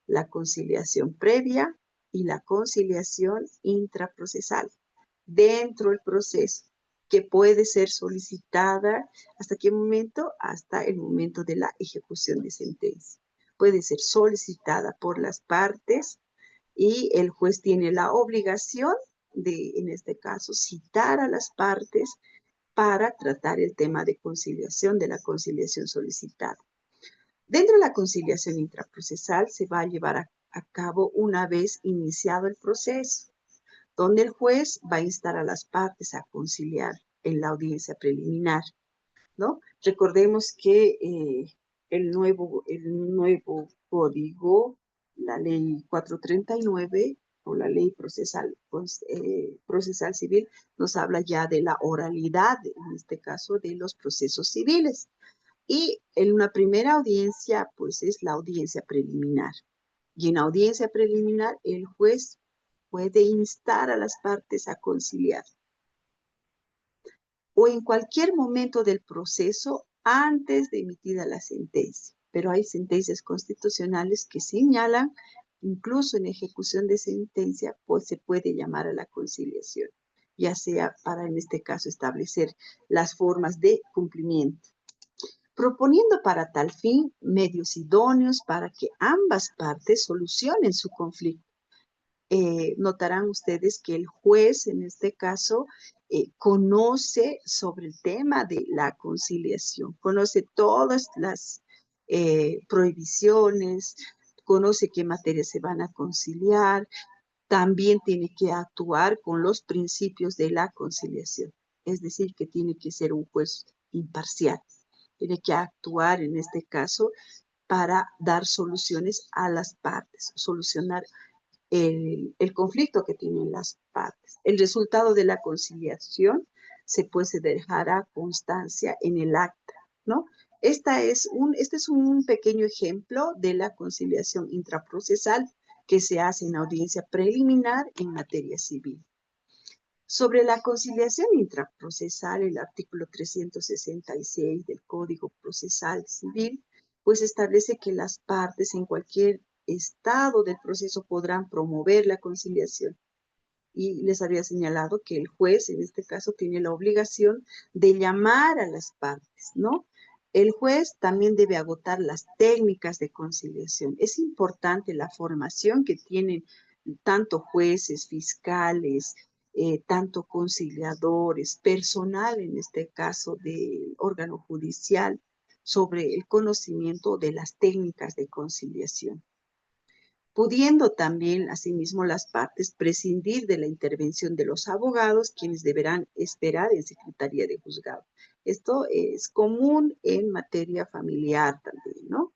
[SPEAKER 2] la conciliación previa y la conciliación intraprocesal dentro del proceso, que puede ser solicitada ¿hasta qué momento? Hasta el momento de la ejecución de sentencia. Puede ser solicitada por las partes y el juez tiene la obligación de, en este caso, citar a las partes para tratar el tema de conciliación, de la conciliación solicitada. Dentro de la conciliación intraprocesal se va a llevar a cabo una vez iniciado el proceso, donde el juez va a instar a las partes a conciliar en la audiencia preliminar, ¿no? Recordemos que el nuevo código, la ley 439 o la ley procesal civil, nos habla ya de la oralidad, en este caso de los procesos civiles. Y en una primera audiencia, pues es la audiencia preliminar. Y en audiencia preliminar, el juez puede instar a las partes a conciliar o en cualquier momento del proceso antes de emitida la sentencia. Pero hay sentencias constitucionales que señalan, incluso en ejecución de sentencia, pues se puede llamar a la conciliación, ya sea para, en este caso, establecer las formas de cumplimiento. proponiendo para tal fin medios idóneos para que ambas partes solucionen su conflicto. Notarán ustedes que el juez, en este caso, conoce sobre el tema de la conciliación, conoce todas las prohibiciones, conoce qué materias se van a conciliar, también tiene que actuar con los principios de la conciliación, es decir, que tiene que ser un juez imparcial, tiene que actuar en este caso para dar soluciones a las partes, solucionar el conflicto que tienen las partes. El resultado de la conciliación se dejará constancia en el acta, ¿no? Este es un pequeño ejemplo de la conciliación intraprocesal que se hace en audiencia preliminar en materia civil. Sobre la conciliación intraprocesal, el artículo 366 del Código Procesal Civil, pues establece que las partes en cualquier estado del proceso podrán promover la conciliación. Y les había señalado que el juez, en este caso, tiene la obligación de llamar a las partes, ¿no? El juez también debe agotar las técnicas de conciliación. Es importante la formación que tienen tanto jueces, fiscales, tanto conciliadores, personal, en este caso, del órgano judicial, sobre el conocimiento de las técnicas de conciliación, pudiendo también, asimismo, las partes prescindir de la intervención de los abogados, quienes deberán esperar en secretaría de juzgado. Esto es común en materia familiar también, ¿no?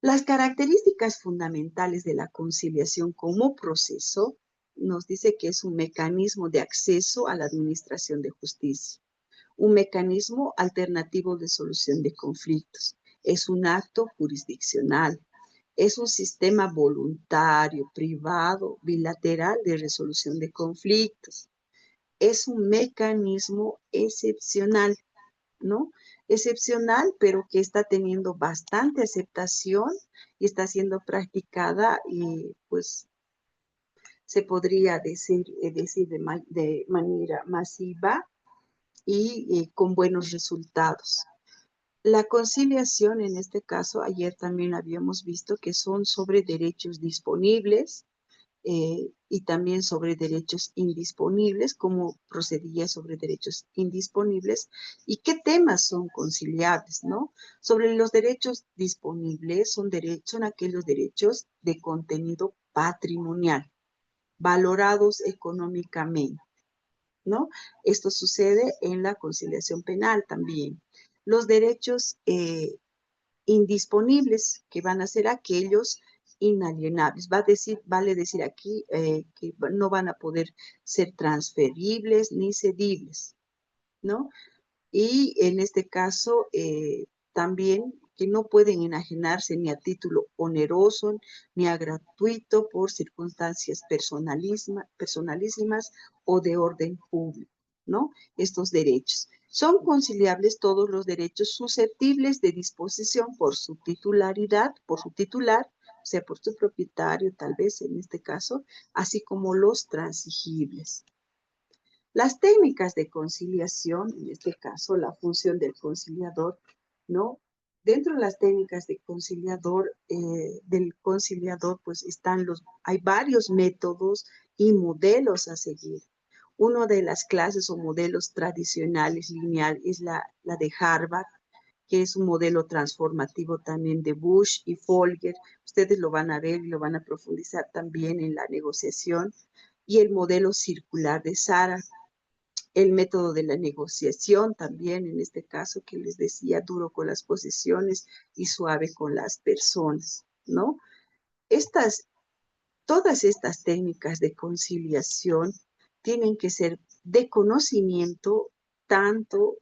[SPEAKER 2] Las características fundamentales de la conciliación como proceso nos dice que es un mecanismo de acceso a la administración de justicia, un mecanismo alternativo de solución de conflictos, es un acto jurisdiccional, es un sistema voluntario, privado, bilateral de resolución de conflictos. Es un mecanismo excepcional, ¿no? Excepcional, pero que está teniendo bastante aceptación y está siendo practicada y pues se podría decir de manera masiva y con buenos resultados. La conciliación, en este caso, ayer también habíamos visto que son sobre derechos disponibles y también sobre derechos indisponibles, cómo procedía sobre derechos indisponibles y qué temas son conciliables, ¿no? Sobre los derechos disponibles son aquellos derechos de contenido patrimonial, valorados económicamente, ¿no? Esto sucede en la conciliación penal también. Los derechos indisponibles, que van a ser aquellos inalienables. Vale decir aquí que no van a poder ser transferibles ni cedibles, ¿no? Y en este caso también que no pueden enajenarse ni a título oneroso ni a gratuito por circunstancias personalísimas o de orden público, ¿no? Estos derechos. Son conciliables todos los derechos susceptibles de disposición por su titularidad, por su titular, o sea, por su propietario, tal vez en este caso, así como los transigibles. Las técnicas de conciliación, en este caso la función del conciliador, ¿no? Dentro de las técnicas de del conciliador, pues hay varios métodos y modelos a seguir. Uno de las clases o modelos tradicionales lineal es la de Harvard, que es un modelo transformativo también de Bush y Folger. Ustedes lo van a ver y lo van a profundizar también en la negociación. Y el modelo circular de Sara, el método de la negociación también, en este caso que les decía, duro con las posiciones y suave con las personas, ¿no? Estas, todas estas técnicas de conciliación tienen que ser de conocimiento tanto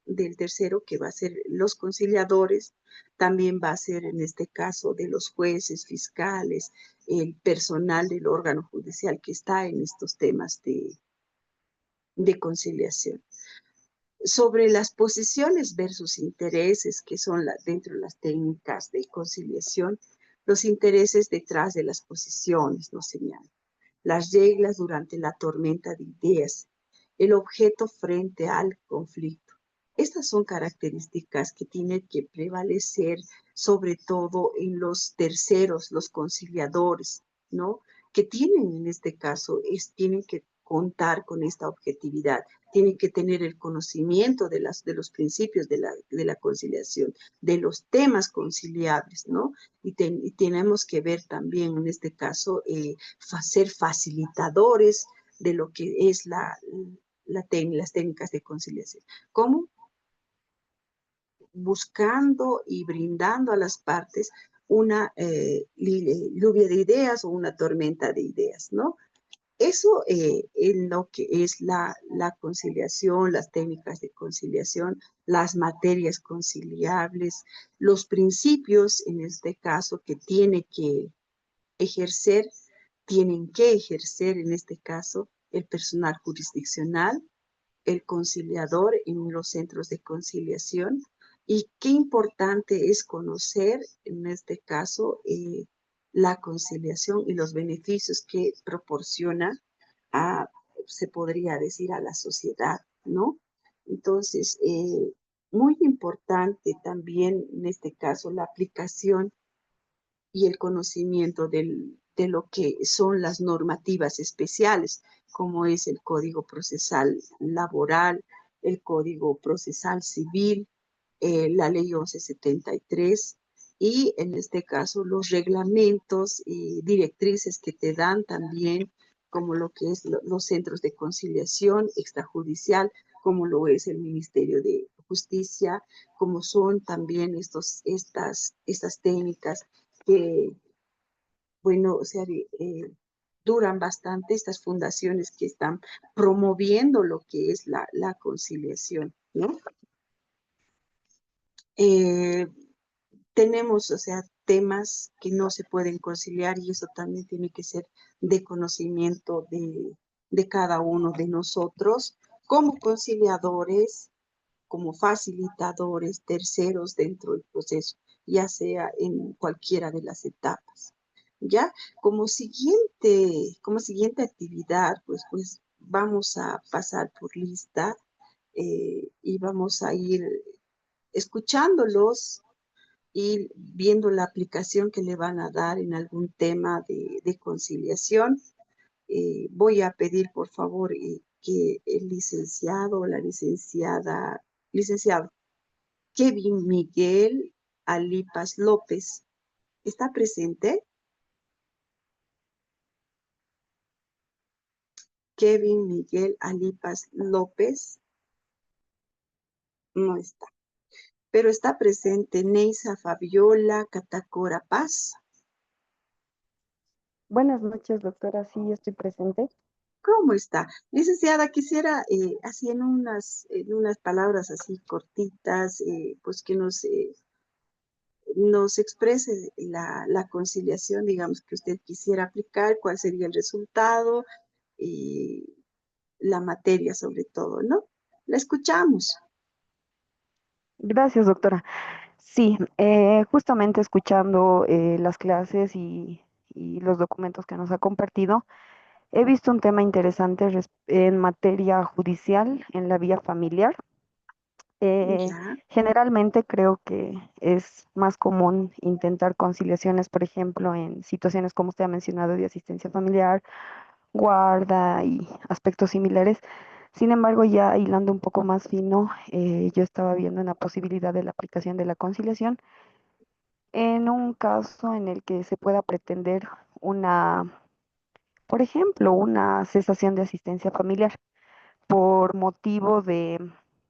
[SPEAKER 2] del tercero, que va a ser los conciliadores, también va a ser en este caso de los jueces, fiscales, el personal del órgano judicial que está en estos temas de conciliación. Sobre las posiciones versus intereses, que son dentro de las técnicas de conciliación, los intereses detrás de las posiciones nos señalan. Las reglas durante la tormenta de ideas, el objeto frente al conflicto. Estas son características que tienen que prevalecer sobre todo en los terceros, los conciliadores, ¿no? Que tienen en este caso, tienen que contar con esta objetividad, tienen que tener el conocimiento de los principios de la conciliación, de los temas conciliables, ¿no? Y tenemos que ver también en este caso, ser facilitadores de lo que es las técnicas de conciliación. ¿Cómo? Buscando y brindando a las partes una lluvia de ideas o una tormenta de ideas, ¿no? Eso en lo que es la conciliación, las técnicas de conciliación, las materias conciliables, los principios, en este caso, que ejercer, tienen que ejercer, en este caso, el personal jurisdiccional, el conciliador en los centros de conciliación. Y qué importante es conocer, en este caso, la conciliación y los beneficios que proporciona a, se podría decir, a la sociedad, ¿no? Entonces, muy importante también en este caso la aplicación y el conocimiento de lo que son las normativas especiales, como es el Código Procesal Laboral, el Código Procesal Civil, la Ley 1173 y en este caso los reglamentos y directrices que te dan también, como lo que es los centros de conciliación extrajudicial, como lo es el Ministerio de Justicia, como son también estas técnicas que, bueno, o sea, duran bastante estas fundaciones que están promoviendo lo que es la conciliación, ¿no? Eh, tenemos, o sea, temas que no se pueden conciliar y eso también tiene que ser de conocimiento de cada uno de nosotros como conciliadores, como facilitadores, terceros dentro del proceso, ya sea en cualquiera de las etapas. ¿Ya? Como siguiente actividad, pues vamos a pasar por lista y vamos a ir escuchándolos y viendo la aplicación que le van a dar en algún tema de conciliación. Voy a pedir, por favor, que el licenciado o la licenciado Kevin Miguel Alipas López, ¿está presente? Kevin Miguel Alipas López no está, pero está presente Neisa Fabiola Catacora Paz.
[SPEAKER 3] Buenas noches, doctora. Sí, estoy presente.
[SPEAKER 2] ¿Cómo está? Licenciada, quisiera, así en unas palabras así cortitas, pues que nos exprese la conciliación, digamos, que usted quisiera aplicar, cuál sería el resultado y la materia sobre todo, ¿no? La escuchamos.
[SPEAKER 3] Gracias, doctora. Sí, justamente escuchando las clases y los documentos que nos ha compartido, he visto un tema interesante en materia judicial, en la vía familiar.
[SPEAKER 2] Ya,
[SPEAKER 3] Generalmente creo que es más común intentar conciliaciones, por ejemplo, en situaciones como usted ha mencionado de asistencia familiar, guarda y aspectos similares. Sin embargo, ya hilando un poco más fino, yo estaba viendo en la posibilidad de la aplicación de la conciliación en un caso en el que se pueda pretender una, por ejemplo, una cesación de asistencia familiar por motivo de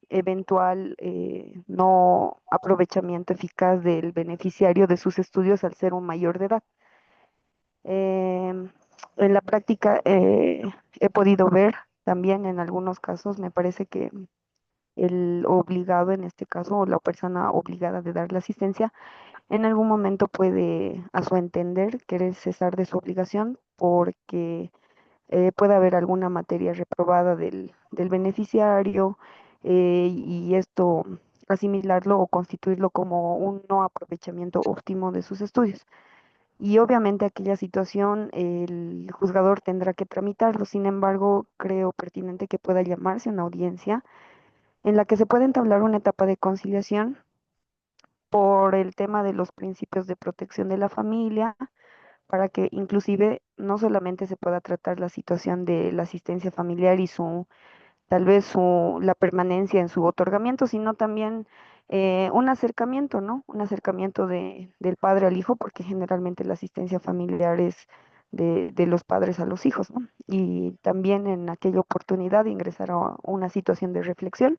[SPEAKER 3] eventual no aprovechamiento eficaz del beneficiario de sus estudios al ser un mayor de edad. Em, en la práctica he podido ver también en algunos casos, me parece que el obligado, en este caso, o la persona obligada de dar la asistencia, en algún momento puede, a su entender, querer cesar de su obligación porque puede haber alguna materia reprobada del beneficiario y esto asimilarlo o constituirlo como un no aprovechamiento óptimo de sus estudios. Y obviamente aquella situación el juzgador tendrá que tramitarlo. Sin embargo, creo pertinente que pueda llamarse una audiencia en la que se puede entablar una etapa de conciliación por el tema de los principios de protección de la familia, para que inclusive no solamente se pueda tratar la situación de la asistencia familiar y su tal vez la permanencia en su otorgamiento, sino también un acercamiento, ¿no? Un acercamiento del padre al hijo, porque generalmente la asistencia familiar es de los padres a los hijos, ¿no? Y también en aquella oportunidad ingresar a una situación de reflexión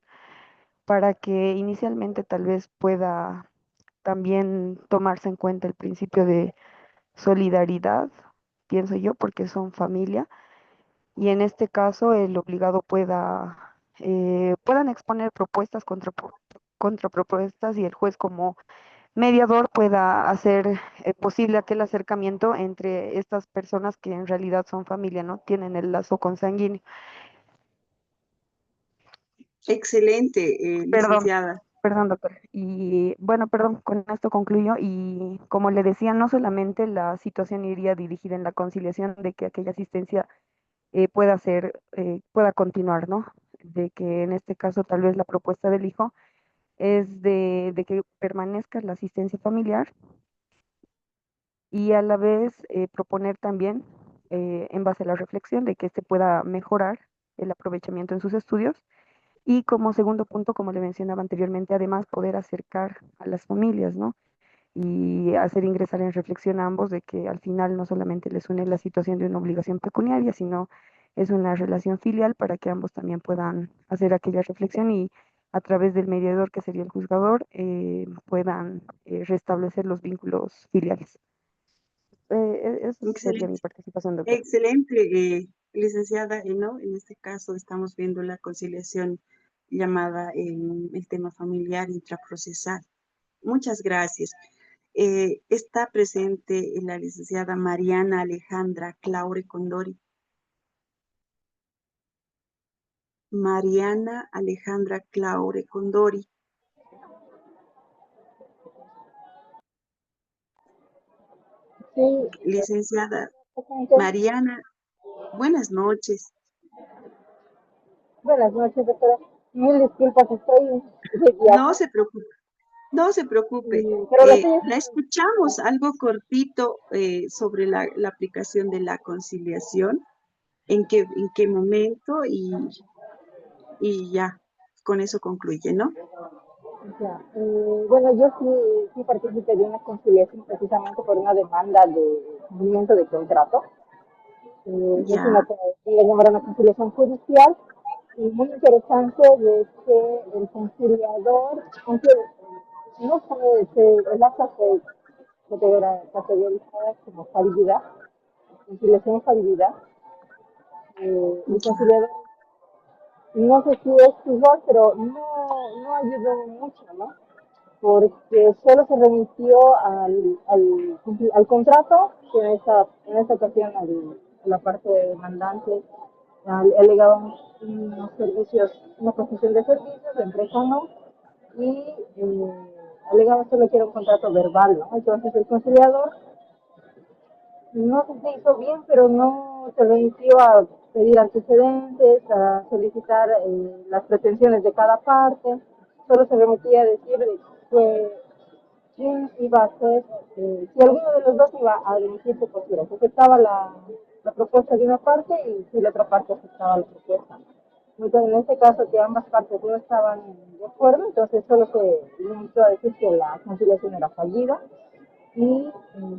[SPEAKER 3] para que inicialmente tal vez pueda también tomarse en cuenta el principio de solidaridad, pienso yo, porque son familia y en este caso el obligado puedan exponer propuestas contra propuestas y el juez como mediador pueda hacer posible aquel acercamiento entre estas personas que en realidad son familia, ¿no? Tienen el lazo consanguíneo.
[SPEAKER 2] Excelente,
[SPEAKER 3] Perdón,
[SPEAKER 2] licenciada.
[SPEAKER 3] perdón, doctor. Y bueno, perdón, con esto concluyo. Y como le decía, no solamente la situación iría dirigida en la conciliación de que aquella asistencia pueda continuar, ¿no? De que en este caso tal vez la propuesta del hijo es de que permanezca la asistencia familiar y a la vez proponer también, en base a la reflexión, de que éste pueda mejorar el aprovechamiento en sus estudios y como segundo punto, como le mencionaba anteriormente, además poder acercar a las familias, ¿no? Y hacer ingresar en reflexión a ambos de que al final no solamente les une la situación de una obligación pecuniaria, sino es una relación filial para que ambos también puedan hacer aquella reflexión y a través del mediador que sería el juzgador puedan restablecer los vínculos filiales. Esa sería mi
[SPEAKER 2] Excelente,
[SPEAKER 3] participación, doctor.
[SPEAKER 2] excelente, licenciada, ¿no? En este caso estamos viendo la conciliación llamada en el tema familiar intraprocesal. Muchas gracias. Está presente la licenciada Mariana Alejandra Claure Condori. Mariana Alejandra Claure Condori.
[SPEAKER 4] Sí,
[SPEAKER 2] Licenciada
[SPEAKER 4] doctor.
[SPEAKER 2] Mariana, buenas noches.
[SPEAKER 4] Buenas noches, doctora. Mil disculpas, estoy de
[SPEAKER 2] No
[SPEAKER 4] viaje,
[SPEAKER 2] se preocupe, no se preocupe.
[SPEAKER 4] pero la estoy
[SPEAKER 2] La escuchamos algo cortito sobre la aplicación de la conciliación, en qué momento y ya, con eso concluye, ¿no?
[SPEAKER 4] ya. Bueno, yo sí participé de una conciliación precisamente por una demanda de cumplimiento de contrato. Es
[SPEAKER 2] Ya,
[SPEAKER 4] le llamaron una conciliación judicial y muy interesante de que el conciliador, aunque no sé, el acta se categorizada como fallibilidad, conciliación fallibilidad, el
[SPEAKER 2] ya,
[SPEAKER 4] conciliador no sé si es igual, pero no ayudó mucho, ¿no? Porque solo se remitió al contrato, que en esta ocasión a la parte de demandante alegaban unos servicios, una prestación de servicios, la empresa no, y alegaban solo que era un contrato verbal, ¿no? Entonces el conciliador no sé si hizo bien, pero no se remitió a pedir antecedentes, a solicitar las pretensiones de cada parte, solo se remitía a decir que quién iba a hacer, si alguno de los dos iba a admitir su postura, si aceptaba la propuesta de una parte y si la otra parte aceptaba la propuesta. Entonces, en este caso, que ambas partes no estaban de acuerdo, entonces solo se limitó a decir que la conciliación era fallida y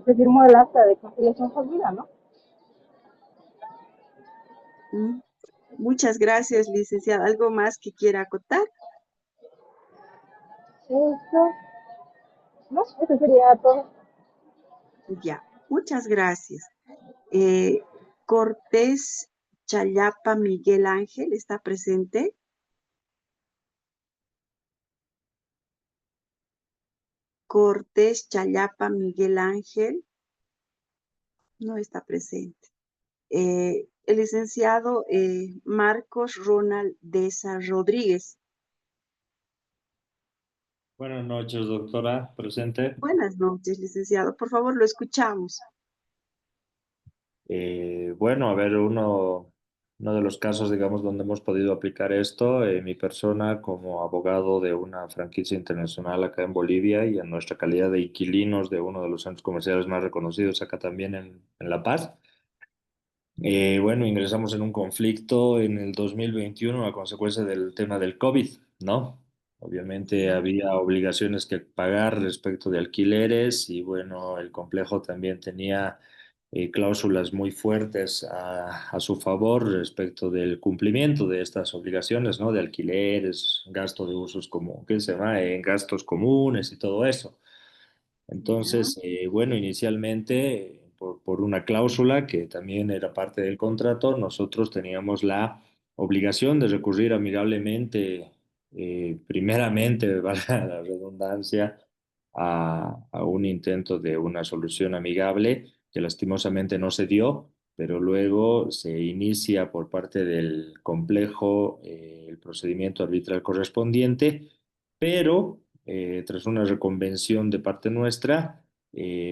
[SPEAKER 4] se firmó el acta de conciliación fallida, ¿no?
[SPEAKER 2] mm, muchas gracias, licenciada. ¿Algo más que quiera acotar?
[SPEAKER 4] Eso, no, eso sería todo.
[SPEAKER 2] Ya, muchas gracias. Eh, Cortés Chayapa Miguel Ángel está presente. Cortés Chayapa Miguel Ángel no está presente. El licenciado Marcos Ronald Deza Rodríguez.
[SPEAKER 5] Buenas noches, doctora. Presente.
[SPEAKER 2] Buenas noches, licenciado. Por favor, lo escuchamos.
[SPEAKER 5] Bueno, a ver, uno Uno de los casos, digamos, donde hemos podido aplicar esto, mi persona como abogado de una franquicia internacional acá en Bolivia y en nuestra calidad de inquilinos de uno de los centros comerciales más reconocidos acá también en La Paz. Bueno, ingresamos en un conflicto en el 2021 a consecuencia del tema del COVID, ¿no? Obviamente
[SPEAKER 2] Ya,
[SPEAKER 5] había obligaciones que pagar respecto de alquileres y bueno, el complejo también tenía cláusulas muy fuertes a su favor respecto del cumplimiento de estas obligaciones, ¿no? De alquileres, gasto de usos como, ¿qué se llama? Gastos comunes y todo eso.
[SPEAKER 2] ya,
[SPEAKER 5] Entonces, bueno, inicialmente, por una cláusula que también era parte del contrato, nosotros teníamos la obligación de recurrir amigablemente, primeramente, valga la redundancia, a un intento de una solución amigable que lastimosamente no se dio, pero luego se inicia por parte del complejo el procedimiento arbitral correspondiente, pero tras una reconvención de parte nuestra,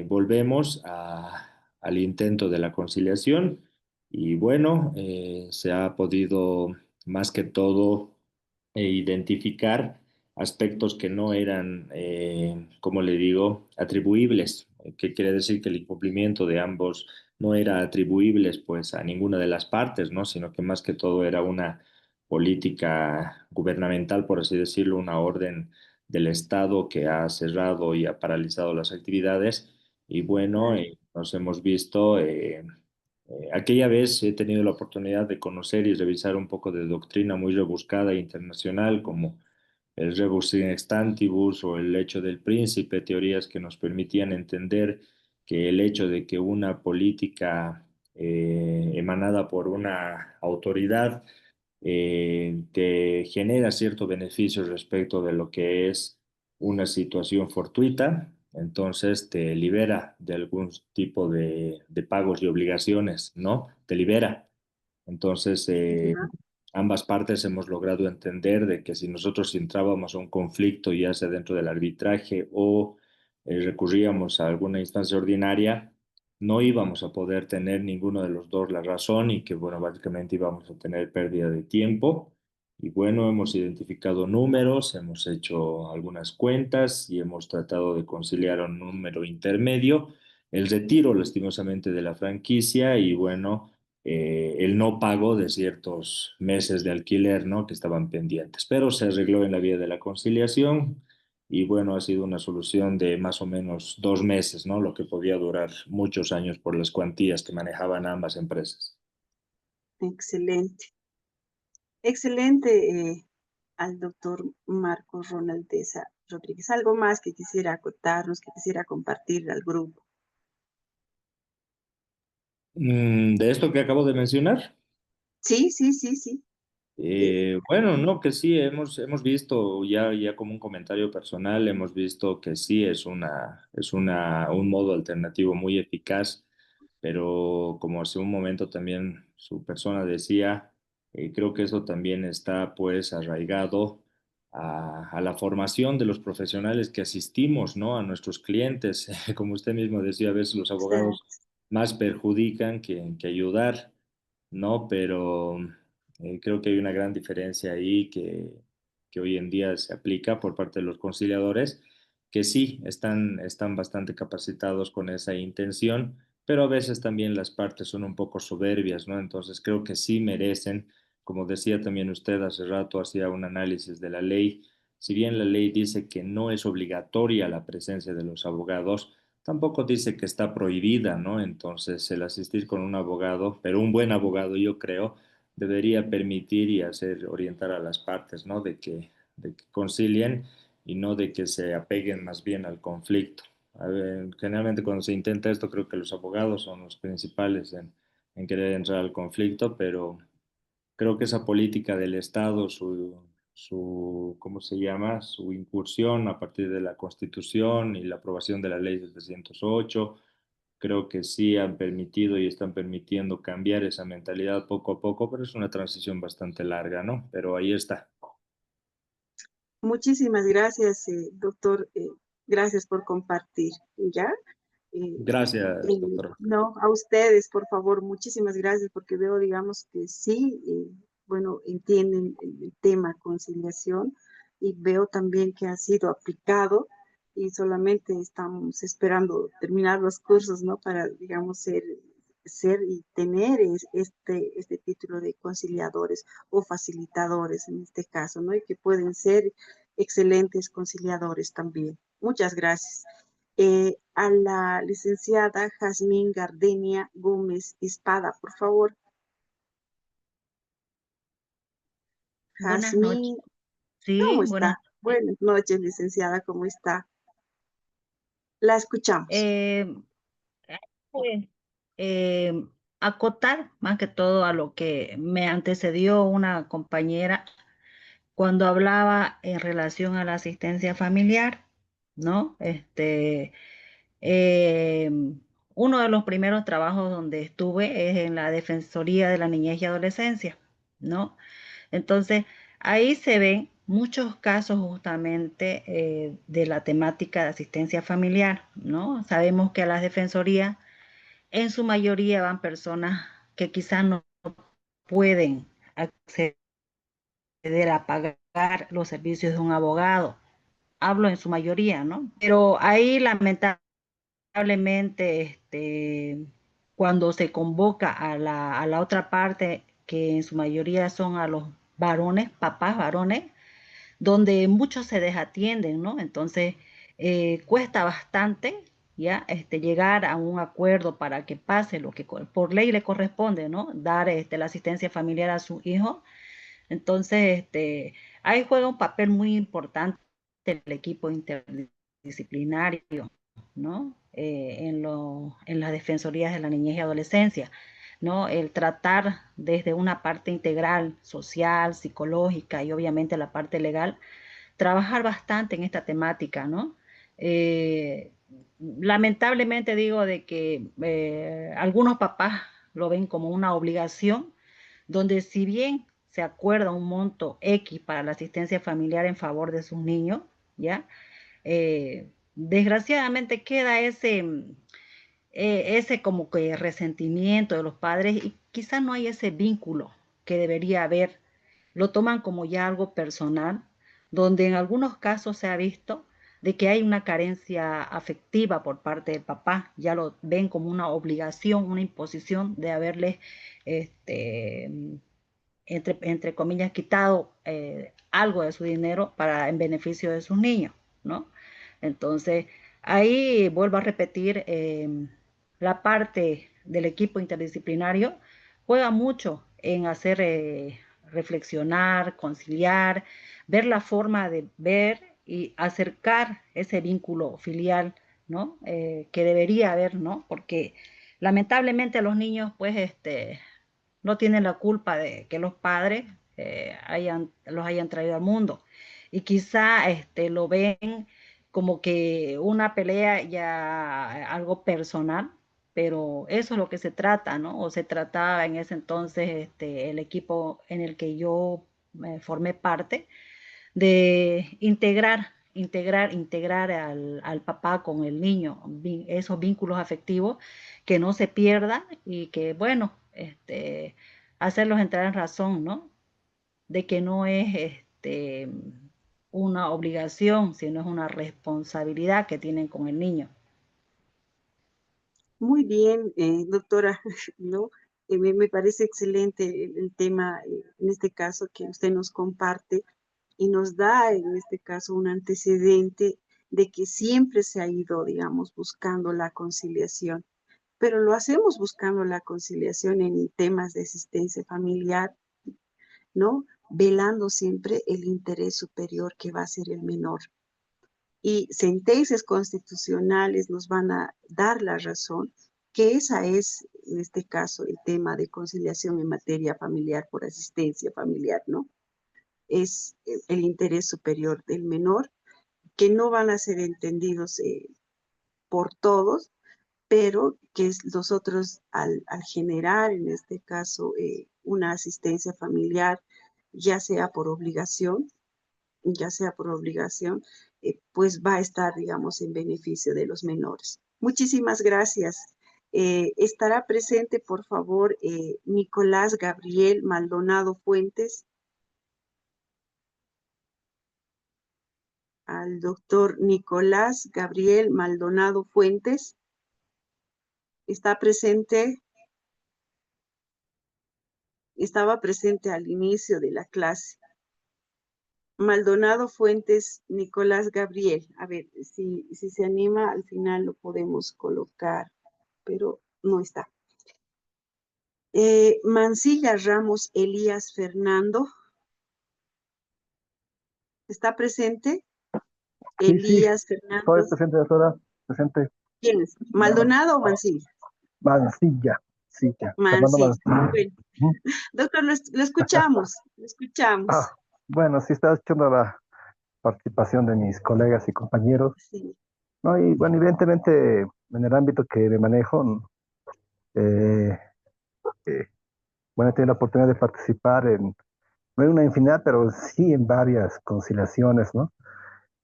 [SPEAKER 5] volvemos al intento de la conciliación y bueno, se ha podido más que todo identificar aspectos que no eran, como le digo, atribuibles, que quiere decir que el incumplimiento de ambos no era atribuibles pues a ninguna de las partes, ¿no? Sino que más que todo era una política gubernamental, por así decirlo, una orden del Estado que ha cerrado y ha paralizado las actividades. Y bueno,
[SPEAKER 2] claro.
[SPEAKER 5] nos hemos visto, aquella vez he tenido la oportunidad de conocer y revisar un poco de doctrina muy rebuscada e internacional, como el rebus in extantibus o el hecho del príncipe, teorías que nos permitían entender que el hecho de que una política emanada por una autoridad te genera cierto beneficio respecto de lo que es una situación fortuita, entonces te libera de algún tipo de pagos y obligaciones, ¿no? Te libera. Entonces,
[SPEAKER 2] Ya,
[SPEAKER 5] ambas partes hemos logrado entender de que si nosotros entrábamos a un conflicto, ya sea dentro del arbitraje o recurríamos a alguna instancia ordinaria, no íbamos a poder tener ninguno de los dos la razón y que, bueno, básicamente íbamos a tener pérdida de tiempo. Y bueno, hemos identificado números, hemos hecho algunas cuentas y hemos tratado de conciliar un número intermedio, el retiro lastimosamente de la franquicia y bueno, el no pago de ciertos meses de alquiler, ¿no? Que estaban pendientes, pero se arregló en la vía de la conciliación y bueno, ha sido una solución de más o menos 2 meses, ¿no? Lo que podía durar muchos años por las cuantías que manejaban ambas empresas.
[SPEAKER 2] excelente. Excelente, al doctor Marcos Ronaldesa Rodríguez. Algo más que quisiera acotarnos, que quisiera compartir al grupo.
[SPEAKER 5] De esto que acabo de mencionar.
[SPEAKER 2] Sí, sí, sí, sí.
[SPEAKER 5] Bueno, no, que sí, hemos visto ya como un comentario personal, hemos visto que sí un modo alternativo muy eficaz, pero como hace un momento también su persona decía, creo que eso también está pues arraigado a la formación de los profesionales que asistimos, ¿no? A nuestros clientes. Como usted mismo decía, a veces los abogados
[SPEAKER 2] Exacto.
[SPEAKER 5] más perjudican que ayudar, ¿no? Pero creo que hay una gran diferencia ahí que hoy en día se aplica por parte de los conciliadores, que sí están bastante capacitados con esa intención, pero a veces también las partes son un poco soberbias, ¿no? Entonces creo que sí merecen, como decía también usted hace rato, hacía un análisis de la ley. Si bien la ley dice que no es obligatoria la presencia de los abogados, tampoco dice que está prohibida, ¿no? Entonces, el asistir con un abogado, pero un buen abogado, yo creo, debería permitir y hacer orientar a las partes, ¿no? De que concilien y no de que se apeguen más bien al conflicto. A ver, generalmente cuando se intenta esto, creo que los abogados son los principales en querer entrar al conflicto, pero creo que esa política del Estado, ¿cómo se llama? Su incursión a partir de la Constitución y la aprobación de la Ley 708, creo que sí han permitido y están permitiendo cambiar esa mentalidad poco a poco, pero es una transición bastante larga, ¿no? Pero ahí está.
[SPEAKER 2] Muchísimas gracias, doctor. Gracias por compartir. ¿Ya?
[SPEAKER 5] Gracias, doctor.
[SPEAKER 2] No, a ustedes, por favor, muchísimas gracias, porque veo, digamos, que sí, bueno, entienden el tema conciliación y veo también que ha sido aplicado y solamente estamos esperando terminar los cursos, ¿no? Para, digamos, ser y tener este título de conciliadores o facilitadores en este caso, ¿no? Y que pueden ser excelentes conciliadores también. Muchas gracias. A la licenciada Jazmín Gardenia Gómez Espada, por favor.
[SPEAKER 6] Buenas noches.
[SPEAKER 2] Jazmín,
[SPEAKER 6] Sí,
[SPEAKER 2] ¿cómo
[SPEAKER 6] buenas
[SPEAKER 2] está?
[SPEAKER 6] noches.
[SPEAKER 2] Buenas noches, licenciada, ¿cómo está? La escuchamos.
[SPEAKER 6] Pues, eh, acotar más que todo a lo que me antecedió una compañera cuando hablaba en relación a la asistencia familiar, ¿no? Eh, Uno de los primeros trabajos donde estuve es en la Defensoría de la Niñez y Adolescencia, ¿no? Entonces, ahí se ven muchos casos justamente de la temática de asistencia familiar, ¿no? Sabemos que a las defensorías en su mayoría van personas que quizás no pueden acceder a pagar los servicios de un abogado. Hablo en su mayoría, ¿no? Pero ahí lamentablemente, cuando se convoca a la otra parte, que en su mayoría son a los varones, papás varones, donde muchos se desatienden, ¿no? Entonces, cuesta bastante ya llegar a un acuerdo para que pase lo que por ley le corresponde, ¿no? Dar la asistencia familiar a su hijo. Entonces, ahí juega un papel muy importante el equipo interdisciplinario, ¿no? En las defensorías de la niñez y adolescencia, ¿no? El tratar desde una parte integral, social, psicológica y obviamente la parte legal, trabajar bastante en esta temática, ¿no? Eh, Lamentablemente digo de que algunos papás lo ven como una obligación, donde si bien se acuerda un monto X para la asistencia familiar en favor de sus niños, ¿ya? Desgraciadamente queda ese como que resentimiento de los padres y quizás no hay ese vínculo que debería haber. Lo toman como ya algo personal, donde en algunos casos se ha visto de que hay una carencia afectiva por parte del papá, ya lo ven como una obligación, una imposición de haberles, este, entre comillas, quitado algo de su dinero para en beneficio de sus niños, ¿no? Entonces, ahí vuelvo a repetir, la parte del equipo interdisciplinario juega mucho en hacer reflexionar, conciliar, ver la forma de ver y acercar ese vínculo filial, ¿no? Que debería haber, ¿no? Porque lamentablemente los niños, pues, no tienen la culpa de que los padres los hayan traído al mundo. Y quizá lo ven como que una pelea ya algo personal, pero eso es lo que se trata, ¿no? O se trataba en ese entonces el equipo en el que yo formé parte, de integrar al papá con el niño, esos vínculos afectivos, que no se pierdan y que, bueno, hacerlos entrar en razón, ¿no? De que no es una obligación, sino es una responsabilidad que tienen con el niño.
[SPEAKER 2] Muy bien, doctora, ¿no? Me parece excelente el tema, en este caso, que usted nos comparte y nos da, en este caso, un antecedente de que siempre se ha ido, digamos, buscando la conciliación, pero lo hacemos buscando la conciliación en temas de asistencia familiar, ¿no? Velando siempre el interés superior que va a ser el menor. Y sentencias constitucionales nos van a dar la razón que esa es, en este caso, el tema de conciliación en materia familiar por asistencia familiar, ¿no? Es el interés superior del menor, que no van a ser entendidos por todos, pero que nosotros al generar, en este caso, una asistencia familiar, ya sea por obligación, ya sea por obligación, pues va a estar, digamos, en beneficio de los menores. Muchísimas gracias. Estará presente, por favor, Nicolás Gabriel Maldonado Fuentes, al doctor Nicolás Gabriel Maldonado Fuentes. Está presente, estaba presente al inicio de la clase. Maldonado Fuentes, Nicolás Gabriel. A ver, si se anima, al final lo podemos colocar, pero no está. Mancilla Ramos Elías Fernando. ¿Está presente?
[SPEAKER 7] Sí, sí,
[SPEAKER 2] Elías
[SPEAKER 7] estoy
[SPEAKER 2] Fernando.
[SPEAKER 7] presente, doctora, presente.
[SPEAKER 2] ¿Quién es? ¿Maldonado o Mancilla?
[SPEAKER 7] Mancilla, sí, ya, Fernando
[SPEAKER 2] Mancilla.
[SPEAKER 7] Mancilla.
[SPEAKER 2] Bueno,
[SPEAKER 7] Ujú.
[SPEAKER 2] doctor, lo escuchamos, lo escuchamos.
[SPEAKER 7] Bueno, sí, estaba escuchando la participación de mis colegas y compañeros,
[SPEAKER 2] Sí,
[SPEAKER 7] ¿no? Y bueno, evidentemente, en el ámbito que me manejo, eh, eh, bueno, he tenido la oportunidad de participar no en una infinidad, pero sí en varias conciliaciones, ¿no?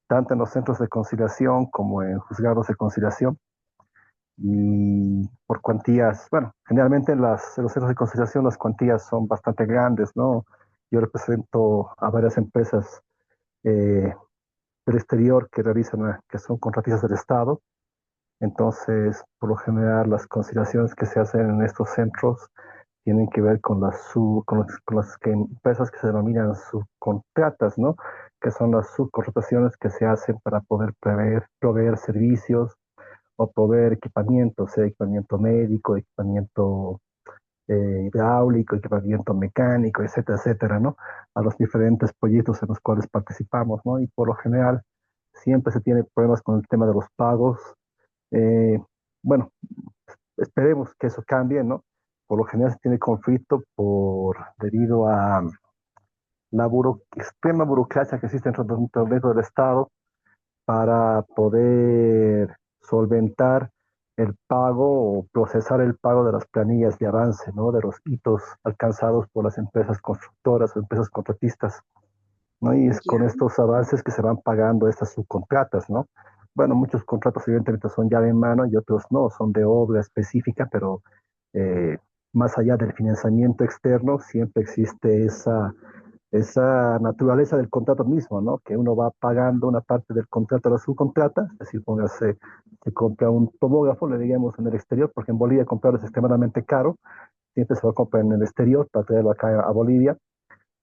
[SPEAKER 7] Tanto en los centros de conciliación como en juzgados de conciliación. Y por cuantías, bueno, generalmente en los centros de conciliación las cuantías son bastante grandes, ¿no? Yo represento a varias empresas eh, del exterior que realizan, que son contratistas del Estado. Entonces, por lo general, las conciliaciones que se hacen en estos centros tienen que ver con empresas que se denominan subcontratas, ¿no? Que son las subcontrataciones que se hacen para poder proveer servicios o proveer equipamiento, sea equipamiento médico, equipamiento hidráulico, equipamiento mecánico, etcétera, etcétera, ¿no? A los diferentes proyectos en los cuales participamos, ¿no? Y por lo general siempre se tiene problemas con el tema de los pagos. Eh, bueno, esperemos que eso cambie, ¿no? Por lo general se tiene conflicto debido a la extrema burocracia que existe dentro del Estado para poder solventar el pago o procesar el pago de las planillas de avance, ¿no? De los hitos alcanzados por las empresas constructoras o empresas contratistas, ¿no? Y es con
[SPEAKER 2] ya,
[SPEAKER 7] estos avances que se van pagando estas subcontratas, ¿no? Bueno, muchos contratos evidentemente son llave en mano y otros no, son de obra específica, pero eh, más allá del financiamiento externo, siempre existe esa naturaleza del contrato mismo, ¿no? Que uno va pagando una parte del contrato a la subcontrata, es decir, póngase, se compra un tomógrafo, le digamos, en el exterior, porque en Bolivia comprarlo es extremadamente caro, siempre se va a comprar en el exterior para traerlo acá a Bolivia.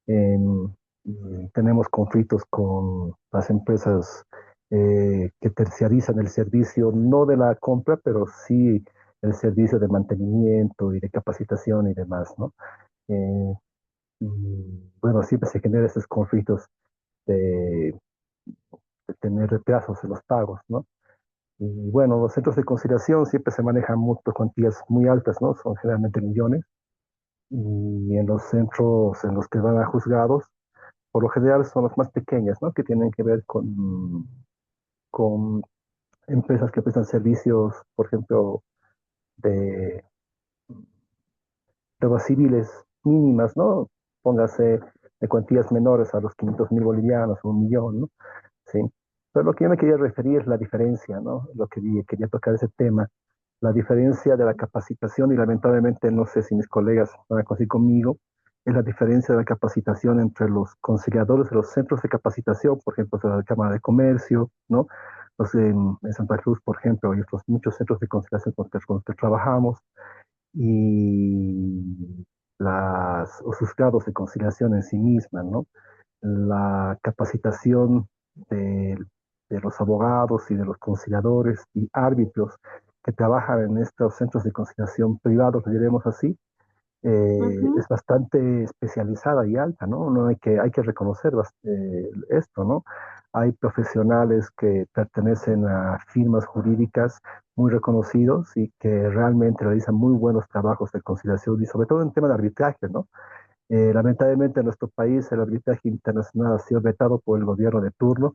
[SPEAKER 7] Y tenemos conflictos con las empresas que terciarizan el servicio, no de la compra, pero sí el servicio de mantenimiento y de capacitación y demás, ¿no? Eh, bueno, siempre se generan estos conflictos de, de tener retrasos en los pagos, ¿no? Y bueno, los centros de conciliación siempre se manejan cuantías muy altas, ¿no? Son generalmente millones. Y en los centros en los que van a juzgados, por lo general son las más pequeñas, ¿no? Que tienen que ver con empresas que prestan servicios, por ejemplo, de pruebas civiles mínimas, ¿no? Póngase de cuantías menores a los 500.000 bolivianos o 1 millón, ¿no? Sí. Pero lo que yo me quería referir es la diferencia, ¿no? Quería tocar ese tema, la diferencia de la capacitación y lamentablemente no sé si mis colegas van a coincidir conmigo, es la diferencia de la capacitación entre los conciliadores de los centros de capacitación, por ejemplo, de la Cámara de Comercio, ¿no? En Santa Cruz, por ejemplo, hay otros muchos centros de conciliación con los que trabajamos y los juzgados de conciliación en sí misma, ¿no? La capacitación de, de los abogados y de los conciliadores y árbitros que trabajan en estos centros de conciliación privados, diremos así,
[SPEAKER 2] ujú,
[SPEAKER 7] es bastante especializada y alta, ¿no? No hay que reconocer esto, ¿no? Hay profesionales que pertenecen a firmas jurídicas muy reconocidos y que realmente realizan muy buenos trabajos de conciliación y sobre todo en tema de arbitraje, ¿no? Lamentablemente en nuestro país el arbitraje internacional ha sido vetado por el gobierno de turno.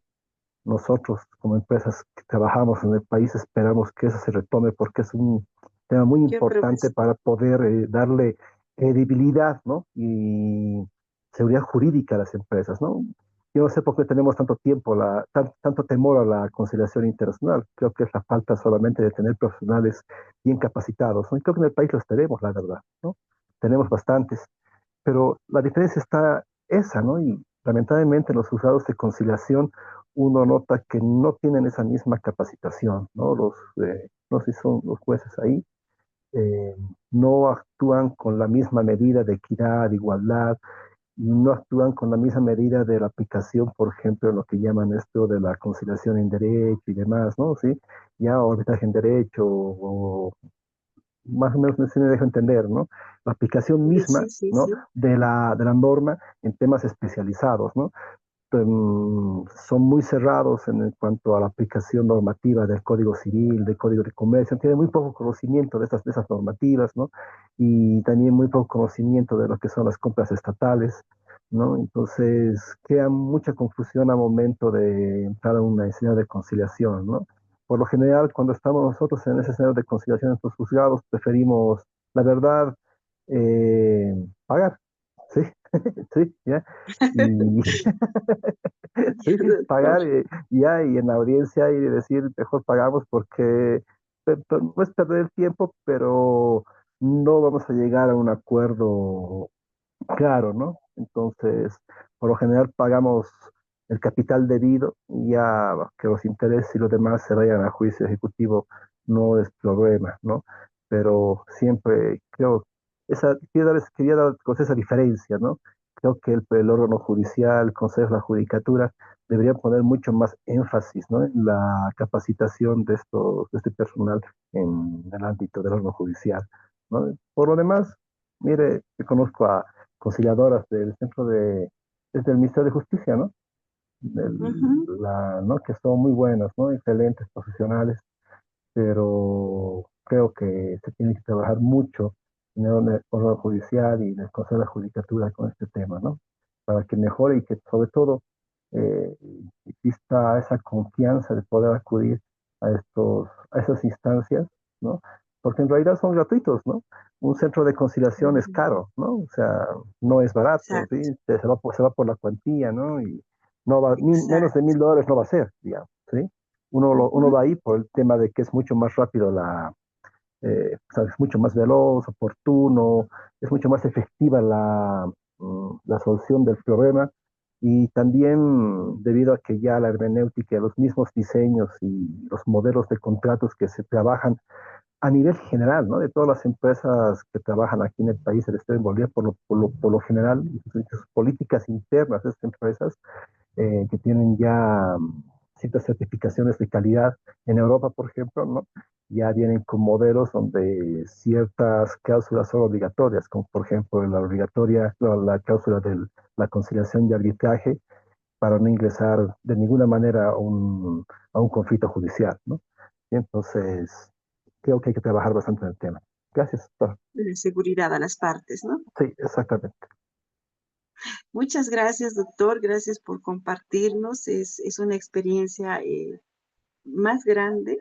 [SPEAKER 7] Nosotros como empresas que trabajamos en el país esperamos que eso se retome porque es un tema muy
[SPEAKER 2] yo creo que
[SPEAKER 7] importante
[SPEAKER 2] sí.
[SPEAKER 7] para poder darle credibilidad, ¿no? Y seguridad jurídica a las empresas, ¿no? yo no sé por qué tenemos tanto tiempo, tanto temor a la conciliación internacional. Creo que es la falta solamente de tener profesionales bien capacitados, ¿no? Y creo que en el país los tenemos, la verdad, ¿no? Tenemos bastantes, pero la diferencia está esa, ¿no? Y lamentablemente en los juzgados de conciliación uno nota que no tienen esa misma capacitación, ¿no? No sé si son los jueces ahí, eh, no actúan con la misma medida de equidad, igualdad, no actúan con la misma medida de la aplicación, por ejemplo, en lo que llaman esto de la conciliación en derecho y demás, ¿no? Sí, ya o arbitraje en derecho, o más o menos no se me deja entender, ¿no? La aplicación
[SPEAKER 2] Sí,
[SPEAKER 7] misma,
[SPEAKER 2] sí, sí,
[SPEAKER 7] ¿no?
[SPEAKER 2] sí.
[SPEAKER 7] De la norma en temas especializados, ¿no? Son muy cerrados en cuanto a la aplicación normativa del Código Civil, del Código de Comercio, tienen muy poco conocimiento de esas normativas, ¿no? Y también muy poco conocimiento de lo que son las compras estatales, ¿no? Entonces, queda mucha confusión al momento de entrar a una escena de conciliación, ¿no? Por lo general, cuando estamos nosotros en ese escenario de conciliación en estos juzgados, preferimos, la verdad, pagar, ¿sí? Sí, ¿ya? Y sí,
[SPEAKER 2] Doctor.
[SPEAKER 7] pagar ya y en la audiencia y decir mejor pagamos porque no es perder el tiempo, pero no vamos a llegar a un acuerdo claro, ¿no? Entonces, por lo general pagamos el capital debido y ya que los intereses y los demás se vayan a juicio ejecutivo no es problema, ¿no? Pero siempre creo, quería dar con esa diferencia, ¿no? Creo que el órgano judicial, el Consejo de la Judicatura, deberían poner mucho más énfasis, ¿no? En la capacitación de este personal en el ámbito del órgano judicial, ¿no? Por lo demás, mire, yo conozco a conciliadoras desde el Ministerio de Justicia, ¿no?
[SPEAKER 2] Ujú.
[SPEAKER 7] ¿No? Que son muy buenas, ¿no? Excelentes profesionales, pero creo que se tiene que trabajar mucho en el órgano judicial y en el Consejo de la Judicatura con este tema, ¿no? Para que mejore y que sobre todo eh, exista esa confianza de poder acudir a esas instancias, ¿no? Porque en realidad son gratuitos, ¿no? Un centro de conciliación es
[SPEAKER 2] Ujú.
[SPEAKER 7] caro, ¿no? O sea, no es barato, ¿sí?
[SPEAKER 2] Exacto,
[SPEAKER 7] Se va por la cuantía, ¿no? Y no va, menos de
[SPEAKER 2] exacto.
[SPEAKER 7] $1.000 no va a ser, digamos, ¿sí? Uno
[SPEAKER 2] Ujú.
[SPEAKER 7] va ahí por el tema de que es mucho más rápido sabes, mucho más veloz, oportuno, es mucho más efectiva la solución del problema y también debido a que ya la hermenéutica, los mismos diseños y los modelos de contratos que se trabajan a nivel general, ¿no? De todas las empresas que trabajan aquí en el país, el Estado de Bolivia, por lo general, y sus políticas internas de estas empresas que tienen ya ciertas certificaciones de calidad. En Europa, por ejemplo, ¿no? Ya vienen con modelos donde ciertas cláusulas son obligatorias, como por ejemplo la cláusula de la conciliación y arbitraje para no ingresar de ninguna manera a un conflicto judicial, ¿no? Y entonces, creo que hay que trabajar bastante en el tema. Gracias, doctor.
[SPEAKER 2] De seguridad a las partes, ¿no?
[SPEAKER 7] Sí, exactamente.
[SPEAKER 2] Muchas gracias, doctor. Gracias por compartirnos. Es una experiencia más grande,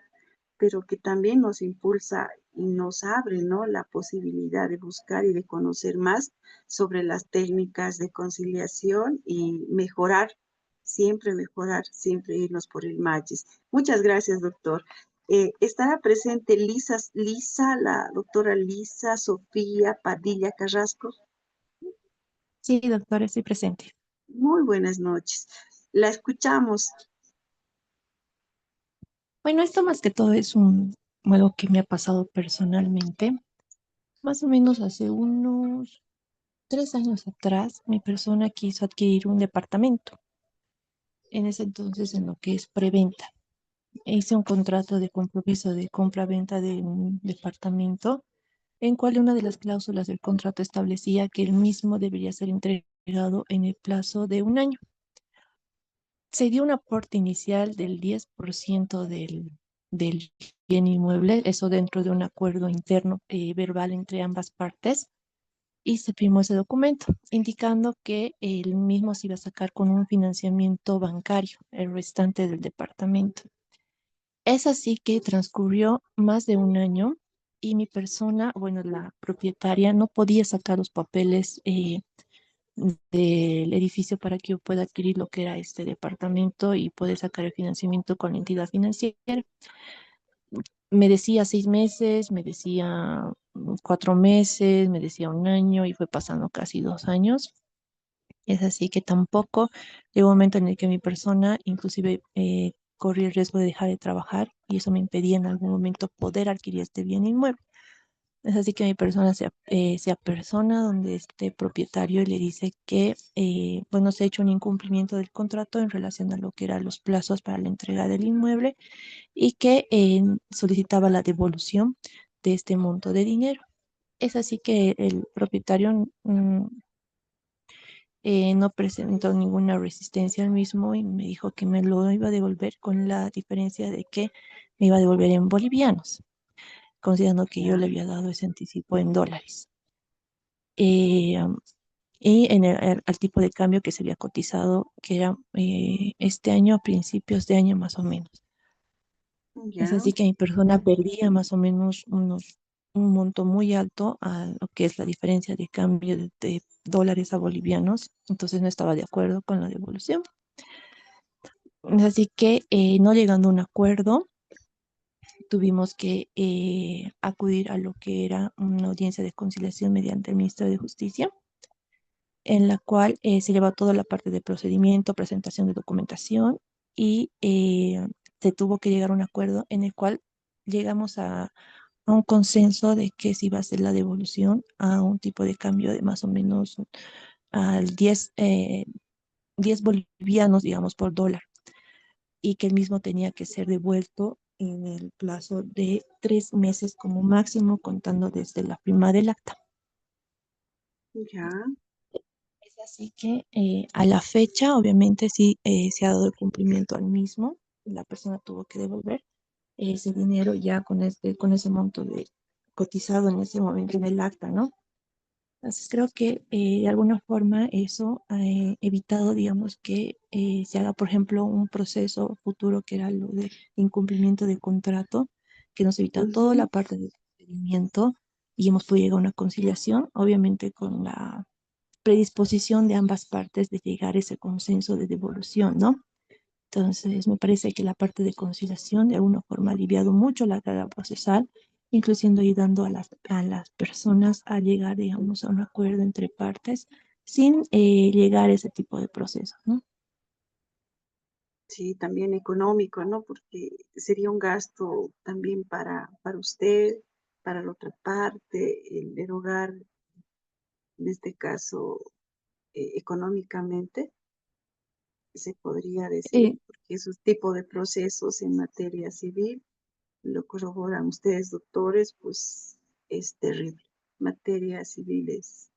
[SPEAKER 2] pero que también nos impulsa y nos abre, ¿no? La posibilidad de buscar y de conocer más sobre las técnicas de conciliación y mejorar, siempre irnos por el MAGIS. Muchas gracias, doctor. Estará presente la doctora Lisa Sofía Padilla Carrasco.
[SPEAKER 8] Sí, doctora, estoy presente.
[SPEAKER 2] Muy buenas noches. La escuchamos.
[SPEAKER 8] Bueno, esto más que todo es algo que me ha pasado personalmente. Más o menos hace unos 3 años atrás, mi persona quiso adquirir un departamento. En ese entonces, en lo que es preventa. Hice un contrato de compromiso de compra-venta de un departamento, en cual una de las cláusulas del contrato establecía que el mismo debería ser entregado en el plazo de un año. Se dio un aporte inicial del 10% del bien inmueble, eso dentro de un acuerdo interno verbal entre ambas partes, y se firmó ese documento, indicando que el mismo se iba a sacar con un financiamiento bancario, el restante del departamento. Es así que transcurrió más de un año y mi persona, bueno, la propietaria, no podía sacar los papeles del edificio para que yo pueda adquirir lo que era este departamento y poder sacar el financiamiento con la entidad financiera. Me decía 6 meses, me decía 4 meses, me decía un año y fue pasando casi 2 años. Es así que tampoco llegó un momento en el que mi persona inclusive corría el riesgo de dejar de trabajar y eso me impedía en algún momento poder adquirir este bien inmueble. Es así que mi persona se apersona donde este propietario y le dice que, bueno, se ha hecho un incumplimiento del contrato en relación a lo que eran los plazos para la entrega del inmueble y que solicitaba la devolución de este monto de dinero. Es así que el propietario no presentó ninguna resistencia al mismo y me dijo que me lo iba a devolver con la diferencia de que me iba a devolver en bolivianos, considerando que yo
[SPEAKER 2] Ya,
[SPEAKER 8] le había dado ese anticipo en dólares. Eh, um, y al tipo de cambio que se había cotizado, que era este año, a principios de año más o menos. Es
[SPEAKER 2] ya,
[SPEAKER 8] así que mi persona perdía más o menos un monto muy alto a lo que es la diferencia de cambio de dólares a bolivianos, entonces no estaba de acuerdo con la devolución. Es así que no llegando a un acuerdo, tuvimos que acudir a lo que era una audiencia de conciliación mediante el Ministerio de Justicia, en la cual se lleva toda la parte de procedimiento, presentación de documentación y se tuvo que llegar a un acuerdo en el cual llegamos a un consenso de que se iba a hacer la devolución a un tipo de cambio de más o menos al 10 bolivianos, digamos, por dólar, y que el mismo tenía que ser devuelto en el plazo de 3 meses como máximo, contando desde la firma del acta.
[SPEAKER 2] ya,
[SPEAKER 8] Es así que a la fecha, obviamente, sí se ha dado el cumplimiento al mismo. La persona tuvo que devolver ese dinero ya con ese monto de cotizado en ese momento en el acta, ¿no? Entonces creo que de alguna forma eso ha evitado, digamos, que se haga, por ejemplo, un proceso futuro que era lo de incumplimiento de contrato, que nos evita toda la
[SPEAKER 2] ujú,
[SPEAKER 8] parte del procedimiento y hemos podido llegar a una conciliación, obviamente con la predisposición de ambas partes de llegar a ese consenso de devolución, ¿no? Entonces, me parece que la parte de conciliación de alguna forma ha aliviado mucho la carga procesal, incluyendo ayudando a las personas a llegar, digamos, a un acuerdo entre partes sin llegar a ese tipo de procesos, ¿no?
[SPEAKER 2] sí, también económico, ¿no? Porque sería un gasto también para usted, para la otra parte, el erogar, en este caso, económicamente, se podría decir,
[SPEAKER 8] Eh,
[SPEAKER 2] porque esos tipos de procesos en materia civil, lo corroboran ustedes, doctores, pues es terrible. Materia civil es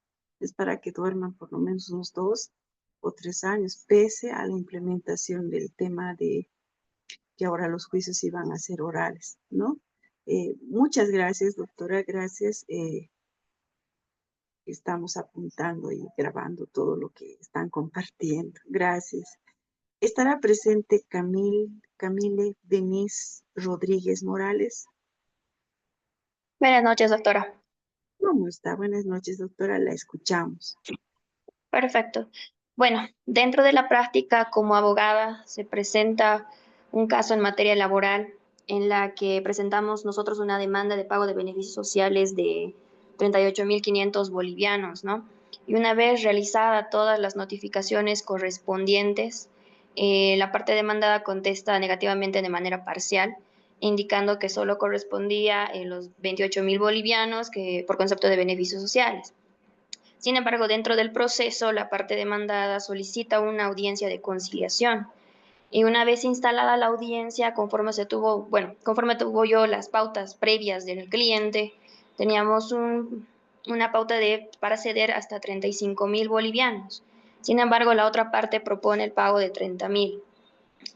[SPEAKER 2] para que duerman por lo menos unos 2 o 3 años, pese a la implementación del tema de que ahora los juicios iban a ser orales, ¿no? Muchas gracias, doctora, gracias. Estamos apuntando y grabando todo lo que están compartiendo. Gracias. Estará presente Camille Denise Rodríguez Morales.
[SPEAKER 9] Buenas noches, doctora.
[SPEAKER 2] ¿Cómo está? Buenas noches, doctora, la escuchamos.
[SPEAKER 9] Perfecto. Bueno, dentro de la práctica como abogada se presenta un caso en materia laboral en la que presentamos nosotros una demanda de pago de beneficios sociales de 38.500 bolivianos, ¿no? Y una vez realizada todas las notificaciones correspondientes, la parte demandada contesta negativamente de manera parcial, indicando que solo correspondía los 28.000 bolivianos que, por concepto de beneficios sociales. Sin embargo, dentro del proceso, la parte demandada solicita una audiencia de conciliación. Y una vez instalada la audiencia, conforme tuvo yo las pautas previas del cliente, teníamos una pauta para ceder hasta 35.000 bolivianos. Sin embargo, la otra parte propone el pago de 30.000.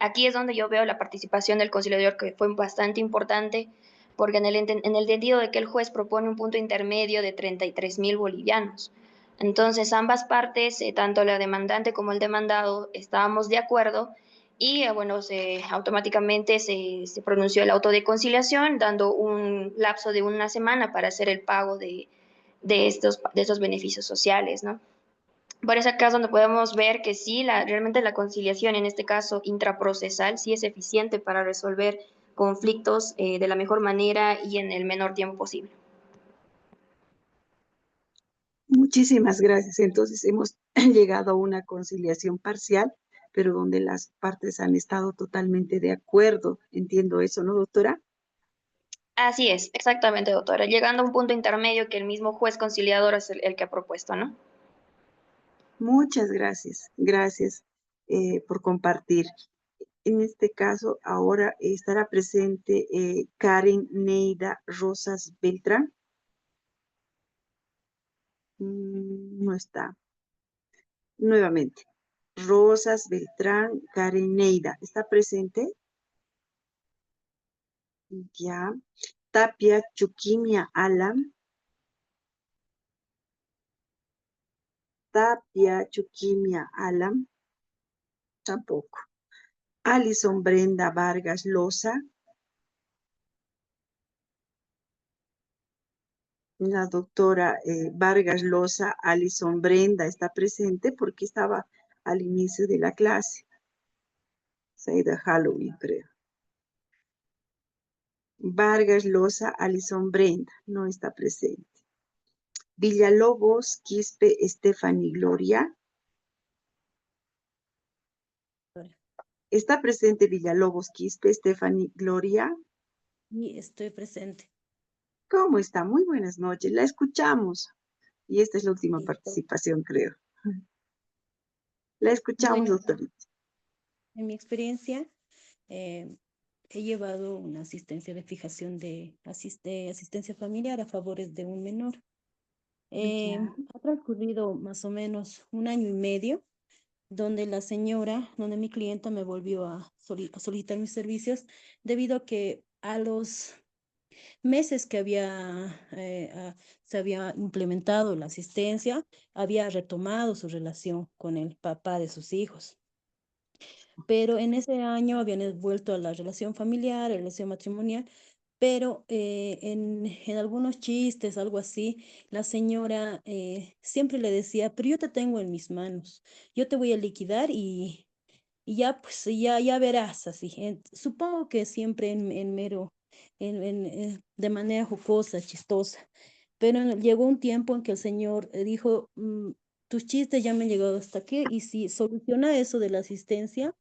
[SPEAKER 9] Aquí es donde yo veo la participación del conciliador, que fue bastante importante, porque en el sentido de que el juez propone un punto intermedio de 33.000 bolivianos. Entonces, ambas partes, tanto la demandante como el demandado, estábamos de acuerdo y, bueno, automáticamente se pronunció el auto de conciliación, dando un lapso de una semana para hacer el pago de estos beneficios sociales, ¿no? Por eso acá es donde podemos ver que sí, realmente la conciliación, en este caso intraprocesal, sí es eficiente para resolver conflictos de la mejor manera y en el menor tiempo posible.
[SPEAKER 2] Muchísimas gracias. Entonces hemos llegado a una conciliación parcial, pero donde las partes han estado totalmente de acuerdo. Entiendo eso, ¿no, doctora?
[SPEAKER 9] Así es, exactamente, doctora. Llegando a un punto intermedio que el mismo juez conciliador es el que ha propuesto, ¿no?
[SPEAKER 2] Muchas gracias. Gracias por compartir. En este caso, ahora estará presente Karen Neida Rosas Beltrán. No está. Nuevamente. Rosas Beltrán, Karen Neida. ¿Está presente? Ya. Tapia Chuquimia Alan. Tapia Chuquimia Alan. Tampoco. Alison Brenda Vargas Loza. La doctora Vargas Loza, Alison Brenda, está presente porque estaba al inicio de la clase. Se ha ido a Halloween, creo. Vargas Loza, Alison Brenda, no está presente. Villalobos, Quispe, Stephanie Gloria. ¿Está presente Villalobos, Quispe, Stephanie Gloria?
[SPEAKER 10] Sí, estoy presente.
[SPEAKER 2] ¿Cómo está? Muy buenas noches, la escuchamos. Y esta es la última
[SPEAKER 10] Sí,
[SPEAKER 2] participación, creo. La escuchamos,
[SPEAKER 10] bueno,
[SPEAKER 2] doctorita.
[SPEAKER 10] en mi experiencia, he llevado una asistencia de fijación de asistencia familiar a favores de un menor.
[SPEAKER 2] Ya.
[SPEAKER 10] Ha transcurrido más o menos un año y medio, donde mi clienta me volvió a solicitar mis servicios, debido a que a los meses que se había implementado la asistencia, había retomado su relación con el papá de sus hijos. Pero en ese año habían vuelto a la relación familiar, a la relación matrimonial, pero en algunos chistes, algo así, la señora siempre le decía, pero yo te tengo en mis manos, yo te voy a liquidar y ya, pues ya verás así. Supongo que siempre de manera jocosa, chistosa, pero llegó un tiempo en que el señor dijo, tus chistes ya me han llegado hasta aquí y si soluciona eso de la asistencia,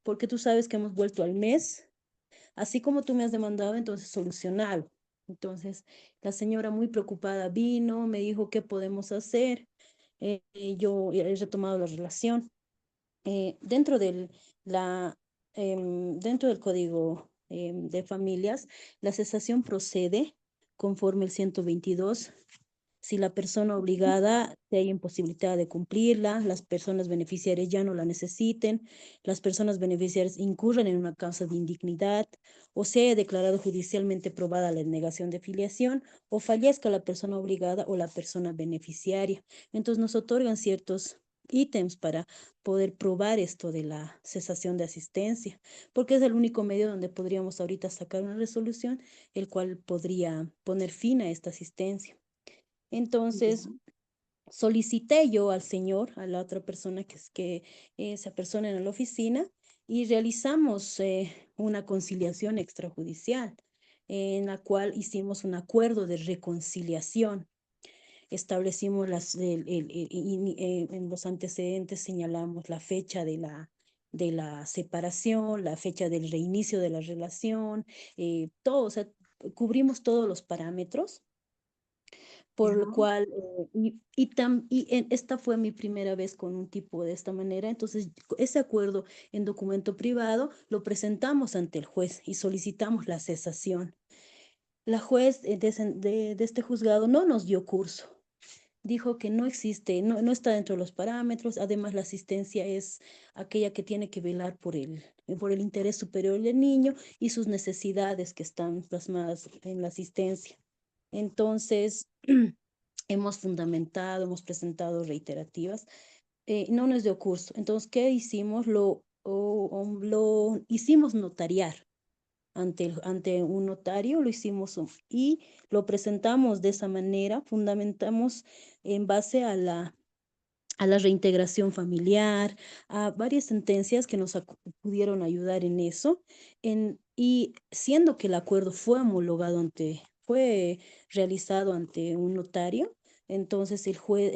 [SPEAKER 10] porque tú sabes que hemos vuelto al mes, así como tú me has demandado, entonces solucionalo. Entonces, la señora muy preocupada vino, me dijo, ¿qué podemos hacer? Yo he retomado la relación. Dentro dentro del código de familias, la cesación procede conforme el 122. Si la persona obligada se haya imposibilitada de cumplirla, las personas beneficiarias ya no la necesiten, las personas beneficiarias incurran en una causa de indignidad, o se haya declarado judicialmente probada la negación de filiación, o fallezca la persona obligada o la persona beneficiaria. Entonces nos otorgan ciertos ítems para poder probar esto de la cesación de asistencia, porque es el único medio donde podríamos ahorita sacar una resolución, el cual podría poner fin a esta asistencia. Entonces, solicité yo al señor, a la otra persona que esa persona en la oficina, y realizamos una conciliación extrajudicial, en la cual hicimos un acuerdo de reconciliación. Establecimos en los antecedentes, señalamos la fecha de la separación, la fecha del reinicio de la relación, todo, o sea, cubrimos todos los parámetros por
[SPEAKER 2] Ya.
[SPEAKER 10] lo cual, esta fue mi primera vez con un tipo de esta manera, entonces ese acuerdo en documento privado lo presentamos ante el juez y solicitamos la cesación. La juez de este juzgado no nos dio curso, dijo que no existe, no está dentro de los parámetros, además la asistencia es aquella que tiene que velar por el interés superior del niño y sus necesidades que están plasmadas en la asistencia. Entonces, hemos fundamentado, hemos presentado reiterativas, no nos dio curso. Entonces, ¿qué hicimos? Lo hicimos notariar ante un notario, lo hicimos y lo presentamos de esa manera, fundamentamos en base a la reintegración familiar, a varias sentencias que nos pudieron ayudar en eso. Y siendo que el acuerdo fue fue realizado ante un notario, entonces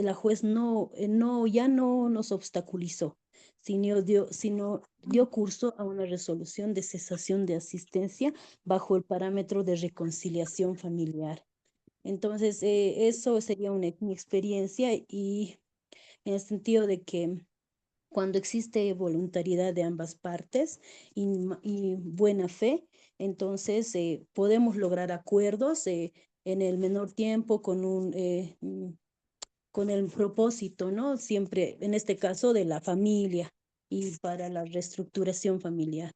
[SPEAKER 10] la juez ya no nos obstaculizó, sino dio curso a una resolución de cesación de asistencia bajo el parámetro de reconciliación familiar. Entonces, eso sería mi experiencia, y en el sentido de que cuando existe voluntariedad de ambas partes y buena fe, entonces podemos lograr acuerdos en el menor tiempo con el propósito, ¿no? Siempre, en este caso, de la familia y para la reestructuración familiar.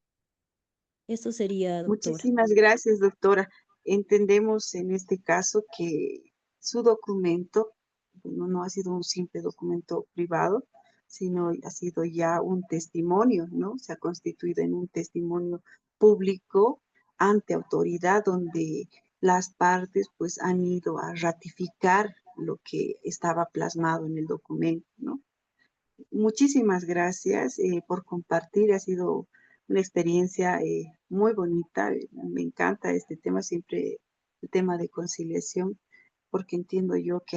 [SPEAKER 10] Eso sería, doctora.
[SPEAKER 2] Muchísimas gracias, doctora. Entendemos en este caso que su documento, bueno, no ha sido un simple documento privado, sino ha sido ya un testimonio, ¿no? Se ha constituido en un testimonio público ante autoridad, donde las partes pues han ido a ratificar lo que estaba plasmado en el documento, ¿no? Muchísimas gracias por compartir, ha sido una experiencia muy bonita. Me encanta este tema, siempre el tema de conciliación, porque entiendo yo que hay